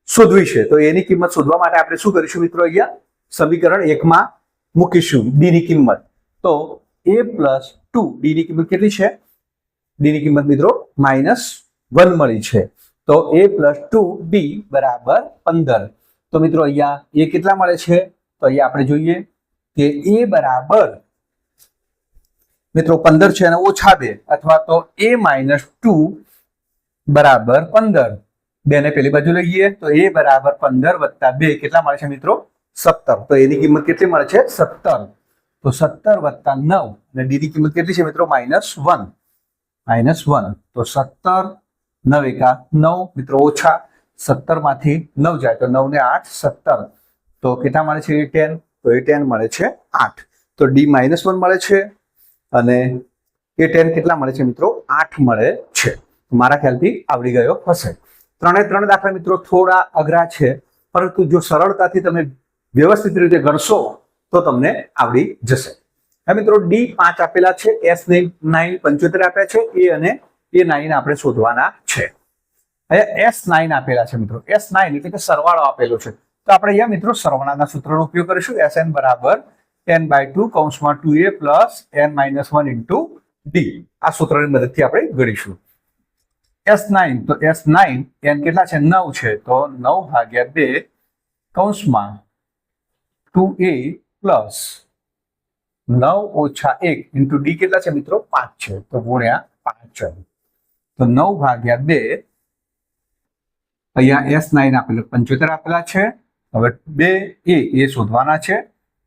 શોધવી છે. તો a ની કિંમત શોધવા માટે આપણે શું કરીશું મિત્રો? અહીંયા સમીકરણ 1 માં મૂકીશું d ની કિંમત. તો a પ્લસ 2, d ની કિંમત કેટલી છે? d ની કિંમત મિત્રો -1 મળી છે. તો a પ્લસ 2d બરાબર 15. તો મિત્રો અહીંયા a કેટલા મળે છે? તો અહીંયા આપણે જોઈએ કે a બરાબર મિત્રો 15 છે અને ઓછા 2 અથવા તો a -2 બરાબર 15. 2 ને પેલી બાજુ લઈએ તો a બરાબર 15 વત્તા 2 કેટલા મળે છે મિત્રો? 17. તો a ની કિંમત કેટલી મળે છે? 17. તો 17 વત્તા 9 અને d ની કિંમત કેટલી છે મિત્રો? -1. તો 17 9 એકા 9 મિત્રો ઓછા 17 માંથી 9 જાય તો 9 ને 8 17. તો કેટલા મળે છે? 10. તો એ 10 મળે છે 8. તો D-1 મળે છે અને એ 10 કેટલા મળે છે મિત્રો? 8 મળે છે. મારા ખ્યાલથી આવડી ગયો હશે. 3 દાખલા મિત્રો થોડા અઘરા છે, પરંતુ જો સરળતાથી તમે વ્યવસ્થિત રીતે ગણશો તો તમને આવડી જશે. હવે મિત્રો D5 આપેલા છે, S9 75 આપ્યા છે, એ અને A9 આપણે શોધવાના છે. અહીંયા S9 આપેલા છે મિત્રો. S9 એટલે કે સરવાળો આપેલો છે, તો આપણે અહીંયા મિત્રો સરવાળાના સૂત્રનો ઉપયોગ કરીશું. Sn બરાબર n/2 કૌંસમાં 2a plus n-1 into d. આ સૂત્રની મદદથી આપણે ગણીશું. S9 તો S9 n કેટલા છે? 9 છે, તો 9 ભાગ્યા 2 કૌંસમાં 2a પ્લસ 9 ઓછા 1 ઇન્ટુ d કેટલા છે મિત્રો? 5 છે, તો ગુણ્યા 5. તો 9 ભાગ્યા 2 અહીંયા S9 આપેલું 75 આપેલા છે. હવે 2a એ શોધવાના છે.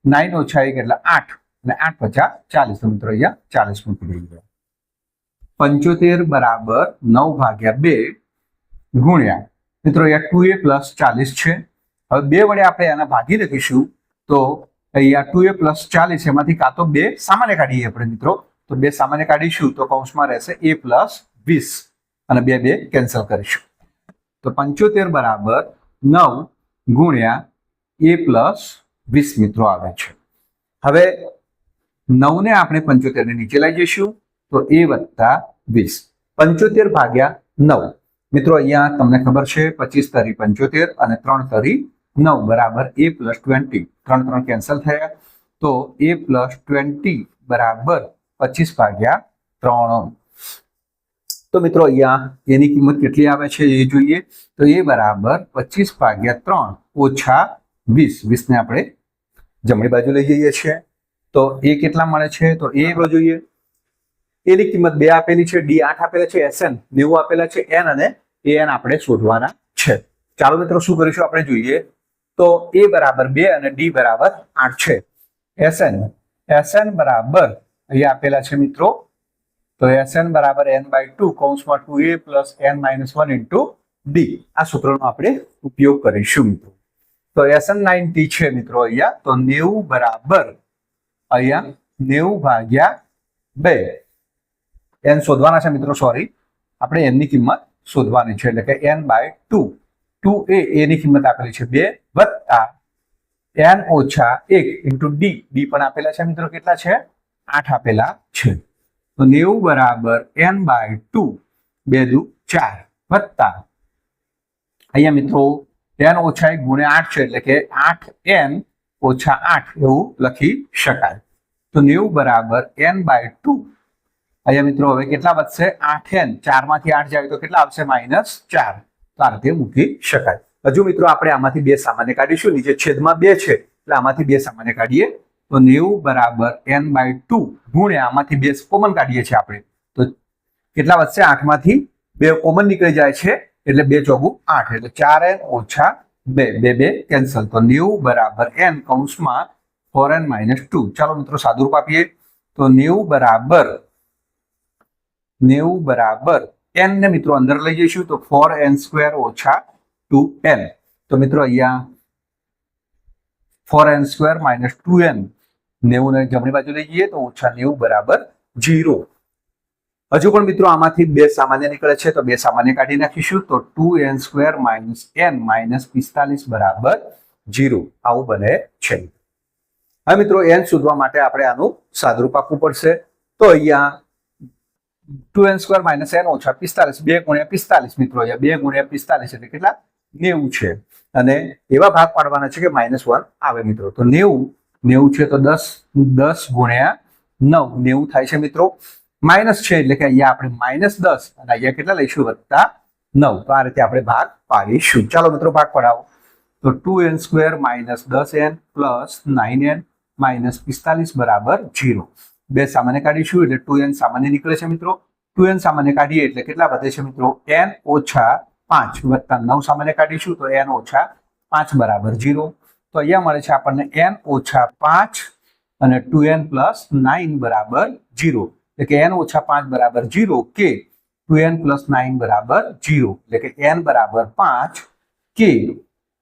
9 ઓછા 1 એટલે 8 અને 8 પચા 40. તો મિત્રો અહીંયા 40 મૂકી દઈએ. 75 બરાબર 9 ભાગ્યા 2 ગુણ્યા મિત્રો અહીંયા 2a પ્લસ 40 છે. હવે 2 વડે આપણે આના ભાગી લખીશું, તો અહીંયા 2a પ્લસ 40 એમાંથી કાં તો 2 સામાન્ય કાઢીએ આપણે મિત્રો, તો 2 સામાન્ય કાઢીશું તો કૌંસમાં રહેશે a પ્લસ 20 અને 2 કેન્સલ કરીશું. તો 75 બરાબર 9 ગુણ્યા a પ્લસ 20 મિત્રો આવે છે. હવે 9 ને આપણે 75 ને નીચે લઈ જઈશું, તો a વત્તા 20. 75 ભાગ્યા 9 મિત્રો અહીંયા તમને ખબર છે 25 તરી 75 અને 3 તરી 9 બરાબર a પ્લસ 20. 3 કેન્સલ થયા, તો a પ્લસ 20 બરાબર 25 ભાગ્યા 3. તો મિત્રો અહીંયા એની કિંમત કેટલી આવે છે એ જોઈએ. તો એ બરાબર 25 ભાગ્યા 3 ઓછા 20. 20 ને આપણે જમણી બાજુ લઈ જઈએ છીએ, તો એ કેટલા મળે છે? તો એ જોઈએ. એની કિંમત 2 આપેલી છે, D8 આપેલા છે, Sn 90 આપેલા છે, n અને an આપણે શોધવાના છે. ચાલો મિત્રો શું કરીશું આપણે જોઈએ. તો a બરાબર 2 અને d બરાબર 8 છે. Sn બરાબર અહીંયા આપેલા છે મિત્રો, તો Sn બરાબર n/2 કૌંસમાં 2a plus n-1 into d. આ સૂત્રનો આપણે ઉપયોગ કરીશું મિત્રો. તો Sn 90 છે મિત્રો અહીંયા, તો 90 બરાબર અહીંયા 90 ભાગ્યા 2 n શોધવાના છે મિત્રો. સોરી, આપણે n ની કિંમત શોધવાની છે, એટલે કે n/2. 2a એની કિંમત આપેલી છે 2 વત્તા n ઓછા 1 ઇન્ટુ d. d પણ આપેલા છે મિત્રો, કેટલા છે? 8 આપેલા છે. તો 90 બરાબર n/2 2 દુ 4 વત્તા અહીંયા મિત્રો n ઓછા 1 ગુણ્યા 8 છે, એટલે કે 8n ઓછા 8 એવું લખી શકાય. તો 90 બરાબર n/2 અહીંયા મિત્રો હવે કેટલા વધશે? 8n. 4 માંથી 8 જાય તો કેટલા આવશે? -4. તો આ રીતે મૂકી શકાય. હજુ મિત્રો આપણે આમાંથી 2 સામાન્ય કાઢીશું. નીચે છેદમાં 2 છે એટલે આમાંથી 2 સામાન્ય કાઢીએ, તો 90 બરાબર n/2 ગુણ્યા આમાંથી 2 કોમન કાઢીએ છીએ આપણે, તો કેટલા વધશે? 8 માંથી 2 કોમન નીકળી જાય છે એટલે 2 ચોગુ 8 એટલે 4n ઓછા 2 2 કેન્સલ. તો 90 બરાબર n કૌંસમાં 4n-2. ચાલો મિત્રો સાદુરૂપ આપીએ, તો 90 બરાબર n ને મિત્રો અંદર લઈ જઈશું, તો 4n² ઓછા 2n. તો મિત્રો અહીંયા 4n² - 2n 90 ને જમણી બાજુ લઈ જઈએ તો ઓછા 90 બરાબર 0. હજુ પણ મિત્રો આમાંથી 2 સામાન્ય નીકળે છે, તો 2 સામાન્ય કાઢી નાખીશું, તો 2n² - n -45 બરાબર 0 આવું બને છે. હવે મિત્રો n શોધવા માટે આપણે આનું સાદુરૂપ આપવું પડશે. તો અહીંયા 2n² - n ઓછા 45 2 ગુણ્યા 45 મિત્રો, અહીંયા 2 ગુણ્યા 45 એટલે કેટલા? 90 છે. અને એવા ભાગ પાડવાના છે કે -1 આવે મિત્રો. તો 90 છે, તો 10 ગુણ્યા 9 90 થાય છે મિત્રો. માઇનસ છે એટલે કે અહીંયા આપણે -10 અને અહીંયા કેટલા લઈશું? +9. તો આ રીતે આપણે ભાગ પાડીશું. ચાલો મિત્રો ભાગ પડાવો. તો 2n² - 10n પ્લસ 9n -45 બરાબર 0. 2 સામાન્ય કાઢીશું એટલે 2n સામાન્ય નીકળે છે મિત્રો. 2n સામાન્ય કાઢીએ એટલે કેટલા વધે છે મિત્રો? n ઓછા 5 વત્તા 9 સામાન્ય કાઢીશું, તો n ઓછા 5 બરાબર 0. તો અહીંયા મળે છે આપણને n ઓછા 5 અને 2n પ્લસ 9 બરાબર 0. એટલે કે n ઓછા 5 બરાબર 0 કે 2n પ્લસ 9 બરાબર 0. એટલે કે n બરાબર 5 કે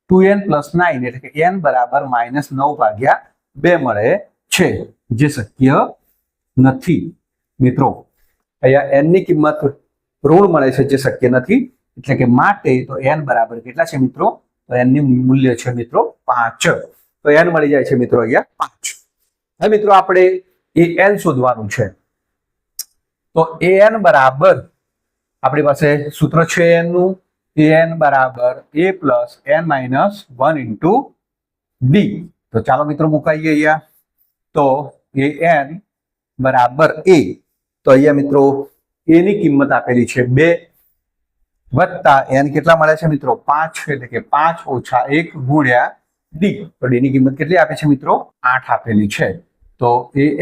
2n પ્લસ 9 એટલે કે n બરાબર -9 ભાગ્યા 2 મળે છે, જે શક્ય નથી મિત્રો. અહીંયા n ની કિંમત ઋણ મળે છે, જે શક્ય નથી. એટલે કે માટે તો n બરાબર કેટલા છે મિત્રો? તો n ની મૂલ્ય છે મિત્રો 5. તો n મળી જાય છે મિત્રો અહીંયા 5. હવે મિત્રો આપણે an શોધવાનું છે. તો an બરાબર આપણી પાસે સૂત્ર છે n નું. an બરાબર a plus n minus 1 into D. તો ચાલો મિત્રો મુકાઈએ અહીંયા. તો an બરાબર a. તો અહીંયા મિત્રો a ની કિંમત આપેલી છે 2 વત્તા n કેટલા મળે છે મિત્રો? 5. એટલે કે 5 ઓછા 1 ગુણ્યા ડી. તો ડી ની કિંમત કેટલી આપે છે મિત્રો? 8 આપેલી છે. તો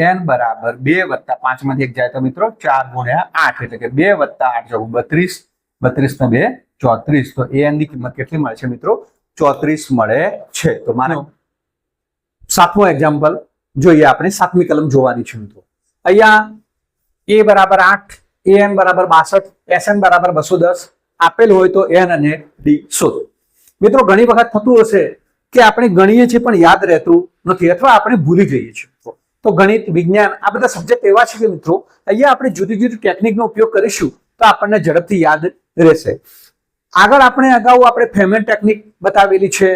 an બરાબર 2 વત્તા 5 માંથી 1 જાય તો મિત્રો 4 ગુણ્યા 8. એટલે કે 2 વત્તા 8 જવું 32. 32 ને 2 34. તો an ની કિંમત કેટલી મળે છે મિત્રો? 34 મળે છે. તો માનો 7મો એક્ઝામ્પલ જોઈએ આપણે. 7મી કલમ જોવાની છે મિત્રો. અહીંયા a બરાબર 8, an બરાબર 62, sn બરાબર 210 આપેલ હોય તો n અને d શોધો. મિત્રો ઘણી વખત થતું હશે કે આપણે ગણીએ છીએ પણ યાદ રહેતું નથી, અથવા આપણે ભૂલી જઈએ છીએ. તો ગણિત, વિજ્ઞાન આ બધા સબ્જેક્ટ એવા છે કે મિત્રો અહીંયા આપણે જુદી જુદી ટેકનિકનો ઉપયોગ કરીશું તો આપણને ઝડપથી યાદ રહેશે. આગળ અગાઉ આપણે ફેમેન ટેકનિક બતાવેલી છે,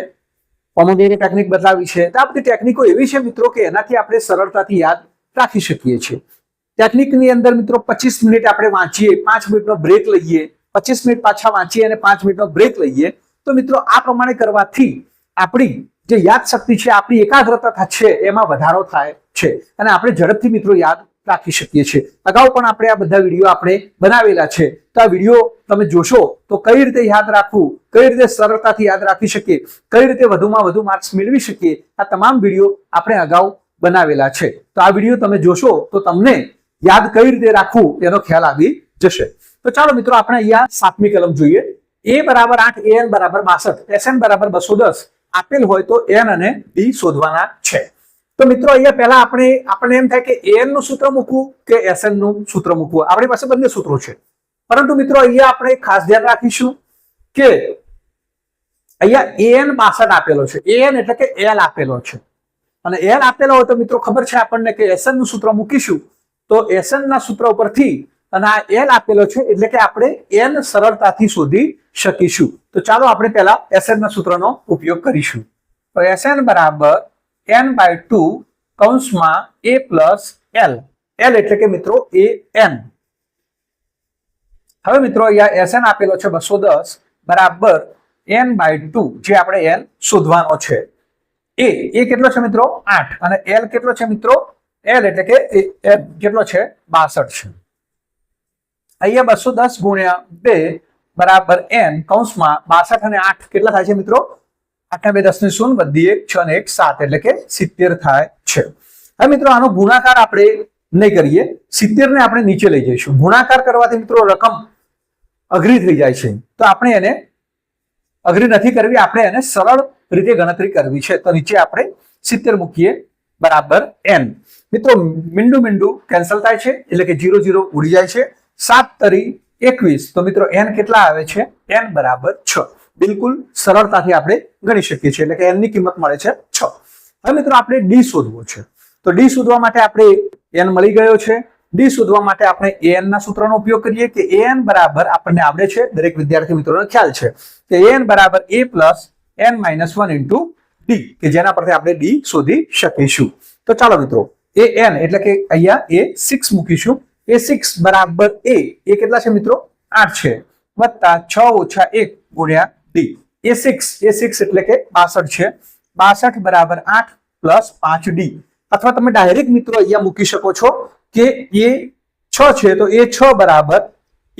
પોમોડોરો ટેકનિક બતાવી છે. તો આ બધી ટેકનિકો એવી છે મિત્રો કે એનાથી આપણે સરળતાથી યાદ રાખી શકીએ છીએ. ટેકનિકની અંદર મિત્રો 25 મિનિટ આપણે વાંચીએ, 5 મિનિટનો બ્રેક લઈએ, 25 મિનિટ પાછા વાંચીએ અને 5 મિનિટનો બ્રેક લઈએ. તો મિત્રો આ પ્રમાણે કરવાથી આપણી જે યાદ શક્તિ છે, આપણી એકાગ્રતા છે એમાં વધારો થાય છે અને આપણે ઝડપથી મિત્રો યાદ રાખી શકીએ છીએ. અગાઉ પણ આપણે આ બધા વિડીયો આપણે બનાવેલા છે. તો આ વિડીયો તમે જોશો તો કઈ રીતે યાદ રાખવું, કઈ રીતે સરળતાથી યાદ રાખી શકીએ, કઈ રીતે વધુમાં વધુ માર્ક્સ મેળવી શકીએ, આ તમામ વિડીયો આપણે અગાઉ બનાવેલા છે. તો આ વિડીયો તમે જોશો તો તમને યાદ કઈ રીતે રાખવું એનો ખ્યાલ આવી જશે. તો ચાલો મિત્રો આપણે અહીંયા 7મી કલમ જોઈએ. a બરાબર 8, an બરાબર 62, sn બરાબર 210 આપેલ હોય તો n અને d શોધવાના છે. તો મિત્રો અહીંયા પહેલા આપણને એમ થાય કે an નું સૂત્ર મૂકવું કે sn નું સૂત્ર મૂકવું. આપણી પાસે બંને સૂત્રો છે, પરંતુ મિત્રો અહીંયા આપણે ખાસ ધ્યાન રાખીશું કે અહીંયા an 62 આપેલો છે. an એટલે કે l આપેલો છે અને l આપેલો હોય તો મિત્રો ખબર છે આપણને કે sn નું સૂત્ર મૂકીશું તો sn ના સૂત્ર ઉપરથી અને આ l આપેલો છે એટલે કે આપણે n સરળતાથી શોધી શકીશું. તો ચાલો આપણે પહેલા sn ના સૂત્રનો ઉપયોગ કરીશું. તો sn બરાબર n/2 કૌંસમાં a પ્લસ l. l એટલે કે મિત્રો an. હવે મિત્રો અહીંયા sn આપેલો છે 210 બરાબર n/2, જે આપણે n શોધવાનો છે. a કેટલો છે મિત્રો? 8 અને l કેટલો છે મિત્રો? l એટલે કે કેટલો છે? 62 છે. અહીંયા 210 ગુણ્યા 2 બરાબર n કૌંસમાં 62 અને 8 કેટલા થાય છે મિત્રો? 8 ને 2 10 ને 0 વધી 1 6 ને 1 7 એટલે કે 70 થાય છે. હવે મિત્રો આનો ગુણાકાર આપણે નહીં કરીએ, 70 ને આપણે નીચે લઈ જઈશું. ગુણાકાર કરવાથી મિત્રો રકમ અઘરી થઈ જાય છે, તો આપણે એને અઘરી નથી કરવી, આપણે એને સરળ રીતે ગણતરી કરવી છે. તો નીચે આપણે 70 મૂકીએ બરાબર n. મિત્રો મીંડું કેન્સલ થાય છે એટલે કે 0 0 ઉડી જાય છે. 7 તરી 21. તો મિત્રો n કેટલા આવે છે? n બરાબર 6. બિલકુલ સરળતાથી આપણે ગણી શકીએ છીએ, એટલે કે n ની કિંમત મળે છે 6. હવે મિત્રો આપણે d શોધવો છે. તો d શોધવા માટે આપણે n મળી ગયો છે. d શોધવા માટે આપણે an ના સૂત્રનો ઉપયોગ કરીએ કે an બરાબર આપણને આવડે છે, દરેક વિદ્યાર્થી મિત્રોને ખ્યાલ છે કે an બરાબર a plus n minus 1 into d, કે જેના પરથી આપણે d શોધી શકીશું. તો ચાલો મિત્રો an એટલે કે અહીંયા a6 મૂકીશું. a6 બરાબર a કેટલા છે મિત્રો? 8 છે વત્તા 6 ઓછા 1 ગુણ્યા d. a6 એટલે કે 62 છે. 62 બરાબર 8 પ્લસ 5d. અથવા તમે ડાયરેક્ટ મિત્રો અહીંયા મૂકી શકો છો કે a6 છે તો a6 બરાબર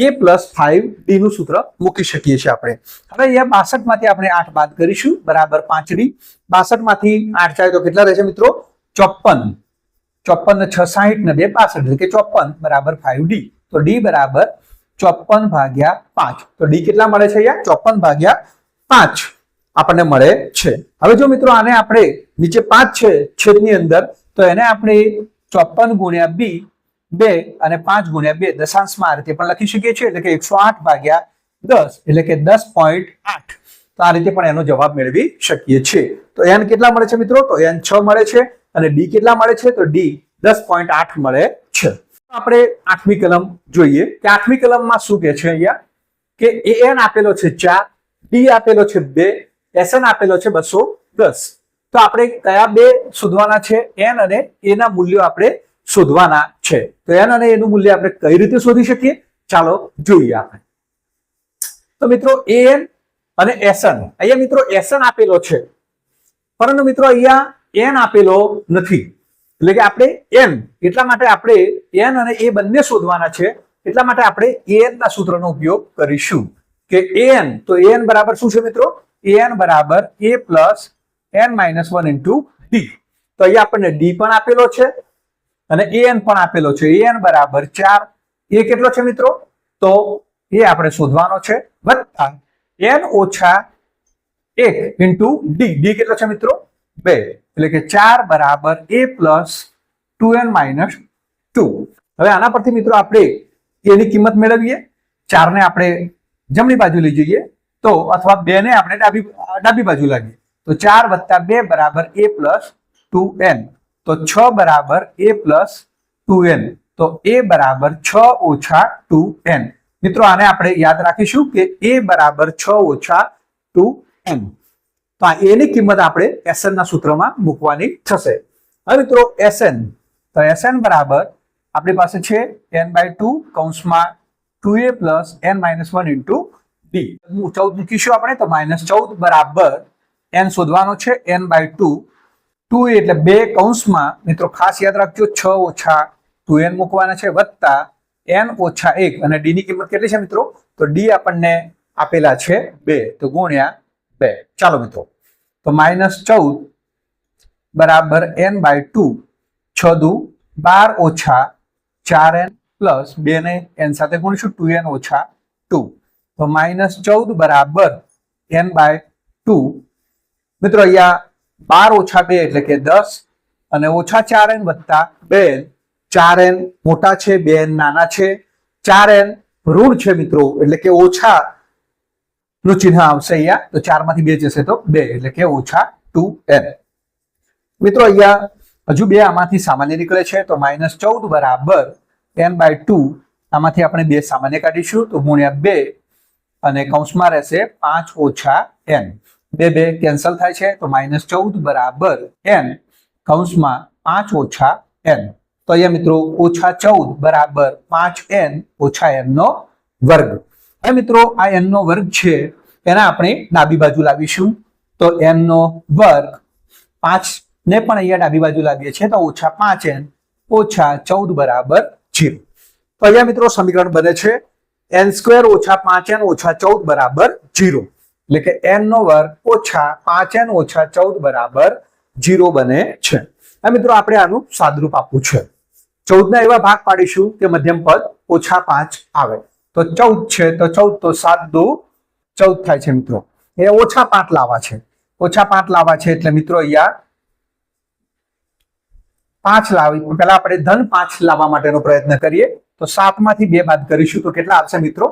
a પ્લસ 5d નું સૂત્ર મૂકી શકીએ છીએ આપણે. હવે અહીંયા 62 માંથી આપણે 8 બાદ કરીશું બરાબર 5d. 62 માંથી 8 જાય તો કેટલા રહેશે મિત્રો? 54. 54 ને 6 60 ને 2 62 એટલે કે 54 બરાબર 5d. તો d બરાબર 54/5. તો d કેટલા મળે છે? અહીંયા 54/5 આપણને મળે છે. હવે જો મિત્રો આને આપણે નીચે 5 છે છેદની અંદર, તો એને આપણે 54 ગુણ્યા 2 અને 5 ગુણ્યા 2 દશાંશમાં આ રીતે પણ લખી શકીએ છીએ, એટલે કે 108/10 એટલે કે 10.8. તો આ રીતે પણ એનો જવાબ મેળવી શકીએ છીએ. તો n કેટલા મળે છે મિત્રો? તો n 6 મળે છે. અને ડી કેટલા મળે છે? તો ડી 10.8 મળે છે. આપણે 8મી કલમ જોઈએ કે 8મી કલમમાં શું કહે છે અહીંયા કે an આપેલો છે 4, ડી આપેલો છે 2, sn આપેલો છે 210. તો આપણે કયા બે શોધવાના છે? n અને a ના મૂલ્યો આપણે શોધવાના છે. તો n અને a નું મૂલ્ય આપણે કઈ રીતે શોધી શકીએ? ચાલો જોઈએ આપણે. તો મિત્રો an અને sn, અહીંયા મિત્રો sn આપેલો છે પરંતુ મિત્રો અહીંયા n આપેલો નથી. એટલે કે આપણે n, એટલા માટે આપણે n અને a બંને શોધવાના છે. એટલા માટે આપણે an ના સૂત્રનો ઉપયોગ કરીશું કે an, તો an બરાબર શું છે મિત્રો? an બરાબર a plus n minus 1 into D. તો અહીંયા આપણને ડી પણ આપેલો છે અને an પણ આપેલો છે. an બરાબર 4, a કેટલો છે મિત્રો? તો એ આપણે શોધવાનો છે, વત્તા n ઓછા 1 ઇન્ટુ ડી. ડી કેટલો છે મિત્રો? 2. એટલે કે 4 બરાબર a પ્લસ 2n માઇનસ 2. હવે આના પરથી મિત્રો આપણે એની કિંમત મેળવીએ. 4 ને આપણે જમણી બાજુ લઈ જઈએ તો, અથવા 2 ને આપણે ડાબી બાજુ લાવીએ તો 4 વત્તા 2 બરાબર a પ્લસ 2n. તો 6 બરાબર a પ્લસ 2n. તો a બરાબર 6 ઓછા 2n. મિત્રો આને આપણે યાદ રાખીશું કે a બરાબર 6 ઓછા 2n. તો આ a ની કિંમત આપણે sn ના સૂત્રમાં મૂકવાની થશે. હવે મિત્રો sn, તો sn બરાબર આપણી પાસે છે n/2 કૌંસમાં 2a plus n minus 1 into D. 14 મૂકીશું આપણે તો -14 બરાબર n શોધવાનો છે n/2. 2a એટલે 2 કૌંસમાં મિત્રો ખાસ યાદ રાખજો 6 ઓછા 2n મૂકવાના છે, વત્તા n ઓછા 1. અને ડી ની કિંમત કેટલી છે મિત્રો? તો ડી આપણને આપેલા છે 2, તો ગુણ્યા 2. ચાલો મિત્રો, તો -14 બરાબર n/2. 6 દુ 12 ઓછા 4n પ્લસ 2 ને n સાથે ગુણીશું 2n ઓછા 2. તો -14 બરાબર n/2. મિત્રો અહીંયા 12 ઓછા 2 એટલે કે 10 અને ઓછા 4n વત્તા 2n. 4n મોટા છે, 2n નાના છે. 4n ઋણ છે મિત્રો, એટલે કે ઓછા નું ચિહ્ન આવશે અહીંયા. તો 4 માંથી 2 જશે તો 2, એટલે કે ઓછા 2n. મિત્રો અહીંયા હજુ 2 આમાંથી સામાન્ય નીકળે છે તો -14 બરાબર n/2. આમાંથી આપણે 2 સામાન્ય કાઢીશું તો ગુણ્યા 2 અને કૌંસમાં રહેશે 5 ઓછા n. 2 કેન્સલ થાય છે તો -14 બરાબર n કૌંસમાં 5 ઓછા n. તો અહીંયા મિત્રો ઓછા 14 બરાબર 5n ઓછા n નો વર્ગ. હવે મિત્રો આ n નો વર્ગ છે એના આપણે ડાબી બાજુ લાવીશું. તો n નો વર્ગ 5 ને પણ અહીંયા ડાબી બાજુ લાવીએ છીએ તો ઓછા 5n ઓછા 14 બરાબર 0. તો અહીંયા મિત્રો સમીકરણ બને છે n² ઓછા 5n ઓછા 14 બરાબર 0. એટલે કે n નો વર્ગ ઓછા 5n ઓછા 14 બરાબર 0 બને છે. હવે મિત્રો આપણે આનું સાદરૂપ આપવું છે. 14 ના એવા ભાગ પાડીશું કે મધ્યમ પદ ઓછા 5 આવે. તો 14 છે તો 14, તો 7 દુ 14 થાય છે મિત્રો. એ ઓછા 5 લાવવા છે. ઓછા 5 લાવવા છે એટલે મિત્રો અહીંયા 5 લાવી, પહેલા આપણે ધન 5 લાવવા માટેનો પ્રયત્ન કરીએ. તો 7 માંથી 2 બાદ કરીશું તો કેટલા આવશે મિત્રો?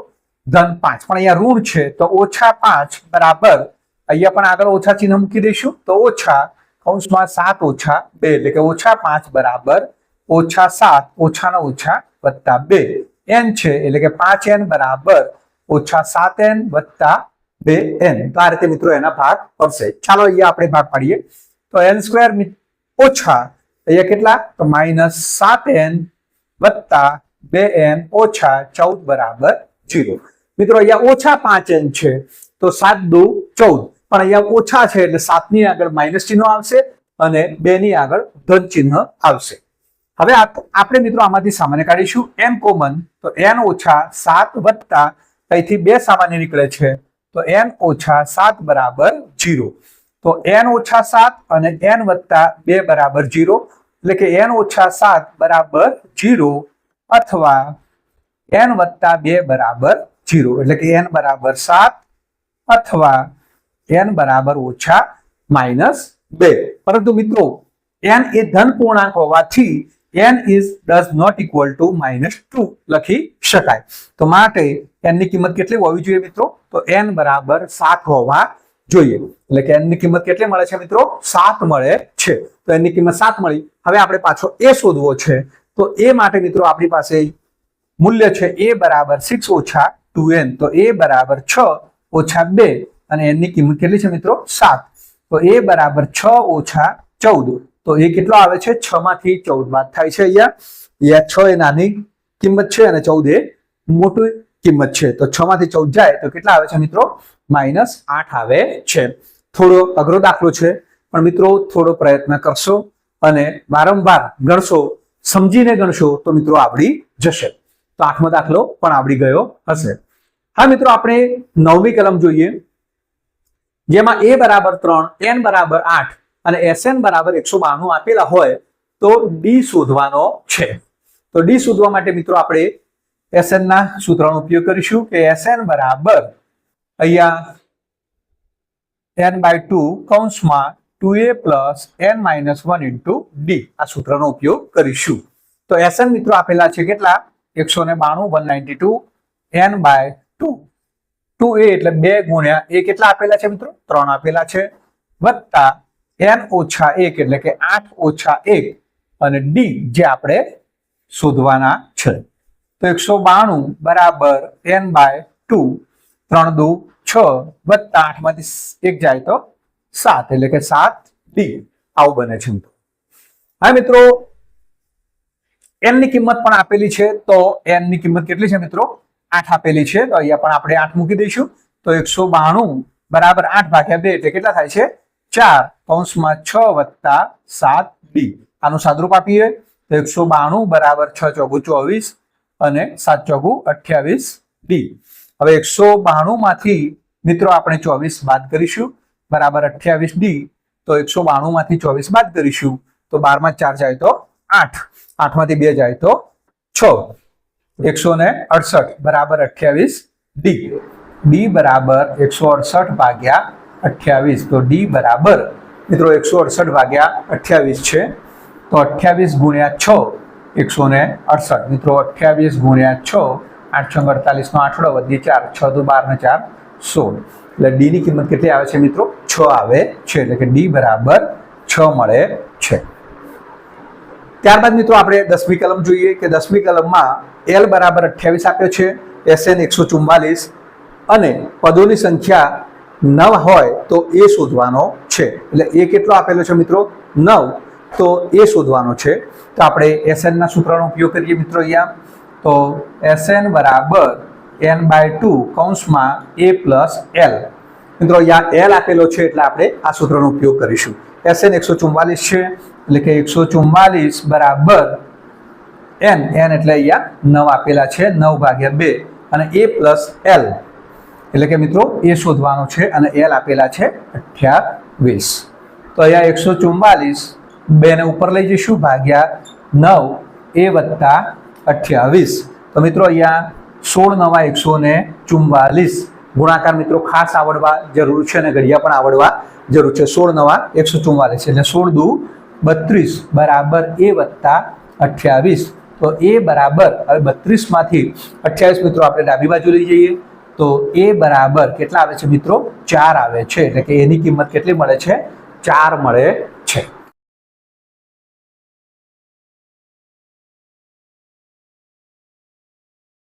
ધન 5. પણ અહીંયા ઋણ છે તો ઓછા 5 બરાબર, અહીંયા પણ આગળ ઓછા ચિહ્ન મૂકી દઈશું તો ઓછા કૌંસમાં 7 ઓછા 2. એટલે કે ઓછા 5 બરાબર ઓછા 7 ઓછાના ઓછા વત્તા 2. n છે એટલે કે 5n બરાબર ઓછા 7n વત્તા 2n. તો આ રીતે મિત્રો એના ભાગ પડશે. ચાલો અહીંયા આપણે ભાગ પાડીએ તો n² ઓછા અહીંયા કેટલા? તો -7n વત્તા 2n ઓછા 14 બરાબર 0. મિત્રો અહીંયા ઓછા 5n છે તો 7 દુ 14, પણ અહીંયા ઓછા છે એટલે 7 ની આગળ માઇનસ ચિહ્ન આવશે અને 2 ની આગળ ધન ચિહ્ન આવશે. હવે આપણે મિત્રો આમાંથી સામાન્ય કાઢીશું n કોમન. તો n ઓછા 7 વત્તા અહીંથી 2 સામાન્ય નીકળે છે તો n ઓછા 7 બરાબર 0. તો n ઓછા 7 અને n વત્તા 2 બરાબર 0. એટલે કે n ઓછા 7 બરાબર 0 અથવા n વત્તા 2 બરાબર 0. એટલે કે n બરાબર 7 અથવા n બરાબર ઓછા -2. પરંતુ મિત્રો n એ ધન પૂર્ણાંક હોવાથી n does not equal to -2 લખી શકાય. તો માટે n ની કિંમત કેટલી હોવી જોઈએ મિત્રો? તો n બરાબર 7 હોવા જોઈએ એટલે કે n ની કિંમત કેટલી મળે છે મિત્રો 7 મળે છે તો n ની કિંમત 7 મળી હવે આપણે પાછો a શોધવો છે તો a માટે મિત્રો આપણી પાસે મૂલ્ય છે a બરાબર 6 ઓછા 2n તો a બરાબર 6 ઓછા 2 અને n ની કિંમત કેટલી છે મિત્રો 7 તો a બરાબર 6 ઓછા 14 તો એ કેટલો આવે છે 6 માંથી 14 બાદ થાય છે અહીંયા 6 એ નાની કિંમત છે અને 14 એ મોટી કિંમત છે તો 6 માંથી 14 જાય તો કેટલા આવે છે મિત્રો -8 આવે છે થોડો અઘરો દાખલો છે પણ મિત્રો થોડો પ્રયત્ન કરશો અને વારંવાર ગણશો સમજીને ગણશો તો મિત્રો આવડી જશે તો 8મો દાખલો પણ આવડી ગયો હશે હા મિત્રો આપણે 9મી કલમ જોઈએ જેમાં a બરાબર 3 n બરાબર 8 અને sn બરાબર 192 આપેલા હોય તો d શોધવાનો છે તો d શોધવા માટે મિત્રો આપણે sn ના સૂત્રનો ઉપયોગ કરીશું કે sn બરાબર અહીંયા n/2 કૌંસમાં 2a plus n minus 1 into d આ સૂત્રનો ઉપયોગ કરીશું તો sn મિત્રો આપેલા છે કેટલા 192 n/2 2a એટલે 2 ગુણ્યા a કેટલા આપેલા છે મિત્રો 3 આપેલા છે વત્તા n ઓછા 1 એટલે કે 8 ઓછા 1 અને d જે આપણે શોધવાના છે તો 192 બરાબર n/2 3 દુ 6 વત્તા 8 માંથી 1 જાય તો 7 એટલે કે 7d આવું બને છે હા મિત્રો n ની કિંમત પણ આપેલી છે તો n ની કિંમત કેટલી છે મિત્રો 8 આપેલી છે તો અહીંયા પણ આપણે 8 મૂકી દઈશું તો 192 બરાબર 8 ભાગ્યા 2 એટલે કેટલા થાય છે 4 કૌંસમાં 6 વત્તા 7d આનું સાદરૂપ આપીએ તો 192 બરાબર 6 ચોગુ 24 અને 7 ચોગુ 28d હવે 192 માંથી મિત્રો આપણે 24 બાદ કરીશું બરાબર 28d તો 192 માંથી 24 બાદ કરીશું તો 12 માં 4 જાય તો 8 8 માંથી 2 જાય તો 6 168 બરાબર 28d d બરાબર 168 ભાગ્યા 28 તો d બરાબર મિત્રો 168 ભાગ્યા 28 છે તો 28 ગુણ્યા 6 168 મિત્રો 28 ગુણ્યા 6 8 × 48 નો આઠડો વધી 4 6 દુ 12 ને 4 16 એટલે d ની કિંમત કેટલી આવે છે મિત્રો 6 આવે છે એટલે કે d બરાબર 6 મળે છે ત્યારબાદ મિત્રો આપણે 10મી કલમ જોઈએ કે 10મી કલમમાં l બરાબર 28 આપ્યો છે sn 144 અને પદોની સંખ્યા 9 હોય તો a શોધવાનો છે એટલે a કેટલો આપેલો છે મિત્રો 9 તો a શોધવાનો છે તો આપણે sn ના સૂત્રનો ઉપયોગ કરીએ મિત્રો અહીંયા તો sn બરાબર n/2 કૌંસમાં a plus l મિત્રો અહીંયા l આપેલો છે એટલે આપણે આ સૂત્રનો ઉપયોગ કરીશું sn 144 છે એટલે કે 144 બરાબર n એટલે અહીંયા 9 આપેલા છે 9 ભાગ્યા 2 અને a plus l એટલે કે મિત્રો a શોધવાનો છે અને l આપેલા છે 28 તો અહીંયા 144 2 ને ઉપર લઈ જઈશું ભાગ્યા 9 a વત્તા 28 તો મિત્રો અહીંયા 16 નવા 144 ગુણાકાર મિત્રો ખાસ આવડવા જરૂર છે અને ઘડિયા પણ આવડવા જરૂર છે 16 નવા 144 એટલે 16 દુ 32 બરાબર a વત્તા 28 તો a બરાબર હવે 32 માંથી 28 મિત્રો આપણે ડાબી બાજુ લઈ જઈએ તો a બરાબર કેટલા આવે છે મિત્રો 4 આવે છે એટલે કે એની કિંમત કેટલી મળે છે 4 મળે છે